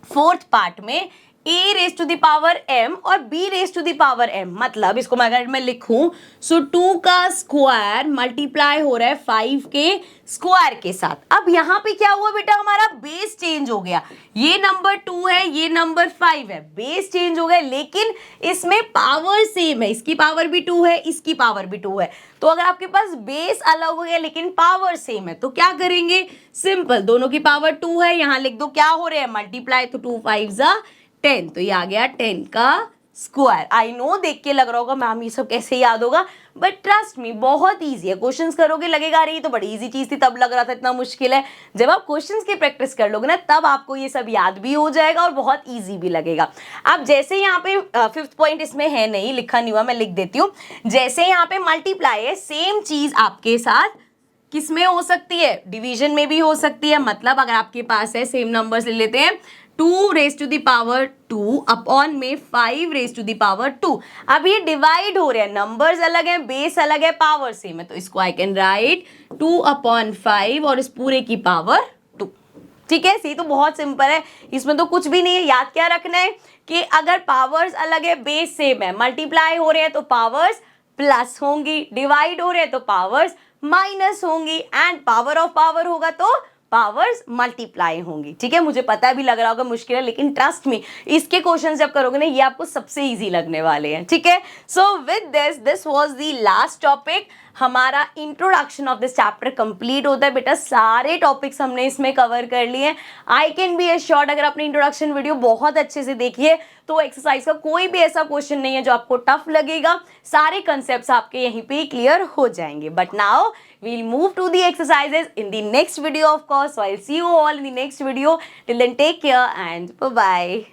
Speaker 1: फोर्थ पार्ट में a raise to the power m और b raise to the power m, मतलब इसको अगर मैं लिखूं, सो 2 का स्क्वायर मल्टीप्लाई हो रहा है 5 के स्क्वायर के साथ। अब यहाँ पे क्या हुआ बेटा, हमारा बेस चेंज हो गया, ये नंबर 2 है ये नंबर 5 है, बेस चेंज हो गया, लेकिन इसमें पावर सेम है, इसकी पावर भी 2 है इसकी पावर भी 2 है। तो अगर आपके पास बेस अलग हो गया लेकिन पावर सेम है तो क्या करेंगे, सिंपल दोनों की पावर 2 है, यहाँ लिख दो क्या हो रहे हैं मल्टीप्लाई, तो 2 5 10, तो ये आ गया 10 का स्क्वायर। आई नो देख के लग रहा होगा मैम ये सब कैसे याद होगा, बट ट्रस्ट मी बहुत इजी है। क्वेश्चंस करोगे लगेगा अरे ये तो बड़ी इजी चीज थी, तब लग रहा था इतना मुश्किल है। जब आप क्वेश्चंस की प्रैक्टिस कर लोगे ना तब आपको ये सब याद भी हो जाएगा और बहुत इजी भी लगेगा। अब जैसे यहाँ पे फिफ्थ पॉइंट इसमें है नहीं, लिखा नहीं हुआ, मैं लिख देती हूँ। जैसे यहाँ पे मल्टीप्लाई है, सेम चीज आपके साथ किस में हो सकती है, डिवीजन में भी हो सकती है। मतलब अगर आपके पास है, सेम नंबर्स ले लेते हैं, 2 raise to the power 2 upon में 5 रेज टू द पावर 2। अब ये डिवाइड हो रहे हैं, नंबर्स अलग हैं बेस अलग है पावर सेम है, तो इसको आई कैन राइट 2 अपॉन 5 और इस पूरे की पावर 2। ठीक है, सी तो बहुत सिंपल है, इसमें तो कुछ भी नहीं है। याद क्या रखना है कि अगर पावर्स अलग है, बेस सेम है, मल्टीप्लाई हो रहे हैं तो पावर्स प्लस होंगी, डिवाइड हो रहे हैं तो पावर्स माइनस होंगी, एंड पावर ऑफ पावर होगा तो पावर्स मल्टीप्लाई होंगी। ठीक है, मुझे पता भी लग रहा होगा मुश्किल है, लेकिन ट्रस्ट मी, इसके क्वेश्चन जब करोगे ना, ये आपको सबसे इजी लगने वाले हैं। ठीक है, so with this was the last topic. हमारा introduction of this chapter complete होता है बेटा, सारे टॉपिक्स हमने इसमें कवर कर लिए हैं। आई कैन बी एश्योर्ड, अगर आपने इंट्रोडक्शन वीडियो बहुत अच्छे से देखी है तो एक्सरसाइज का कोई भी ऐसा क्वेश्चन नहीं है जो आपको टफ लगेगा, सारे कंसेप्ट्स आपके यहीं पे क्लियर हो जाएंगे। But now we'll move to the exercises in the next video, of course. So I'll see you all in the next video. Till then, take care and bye bye.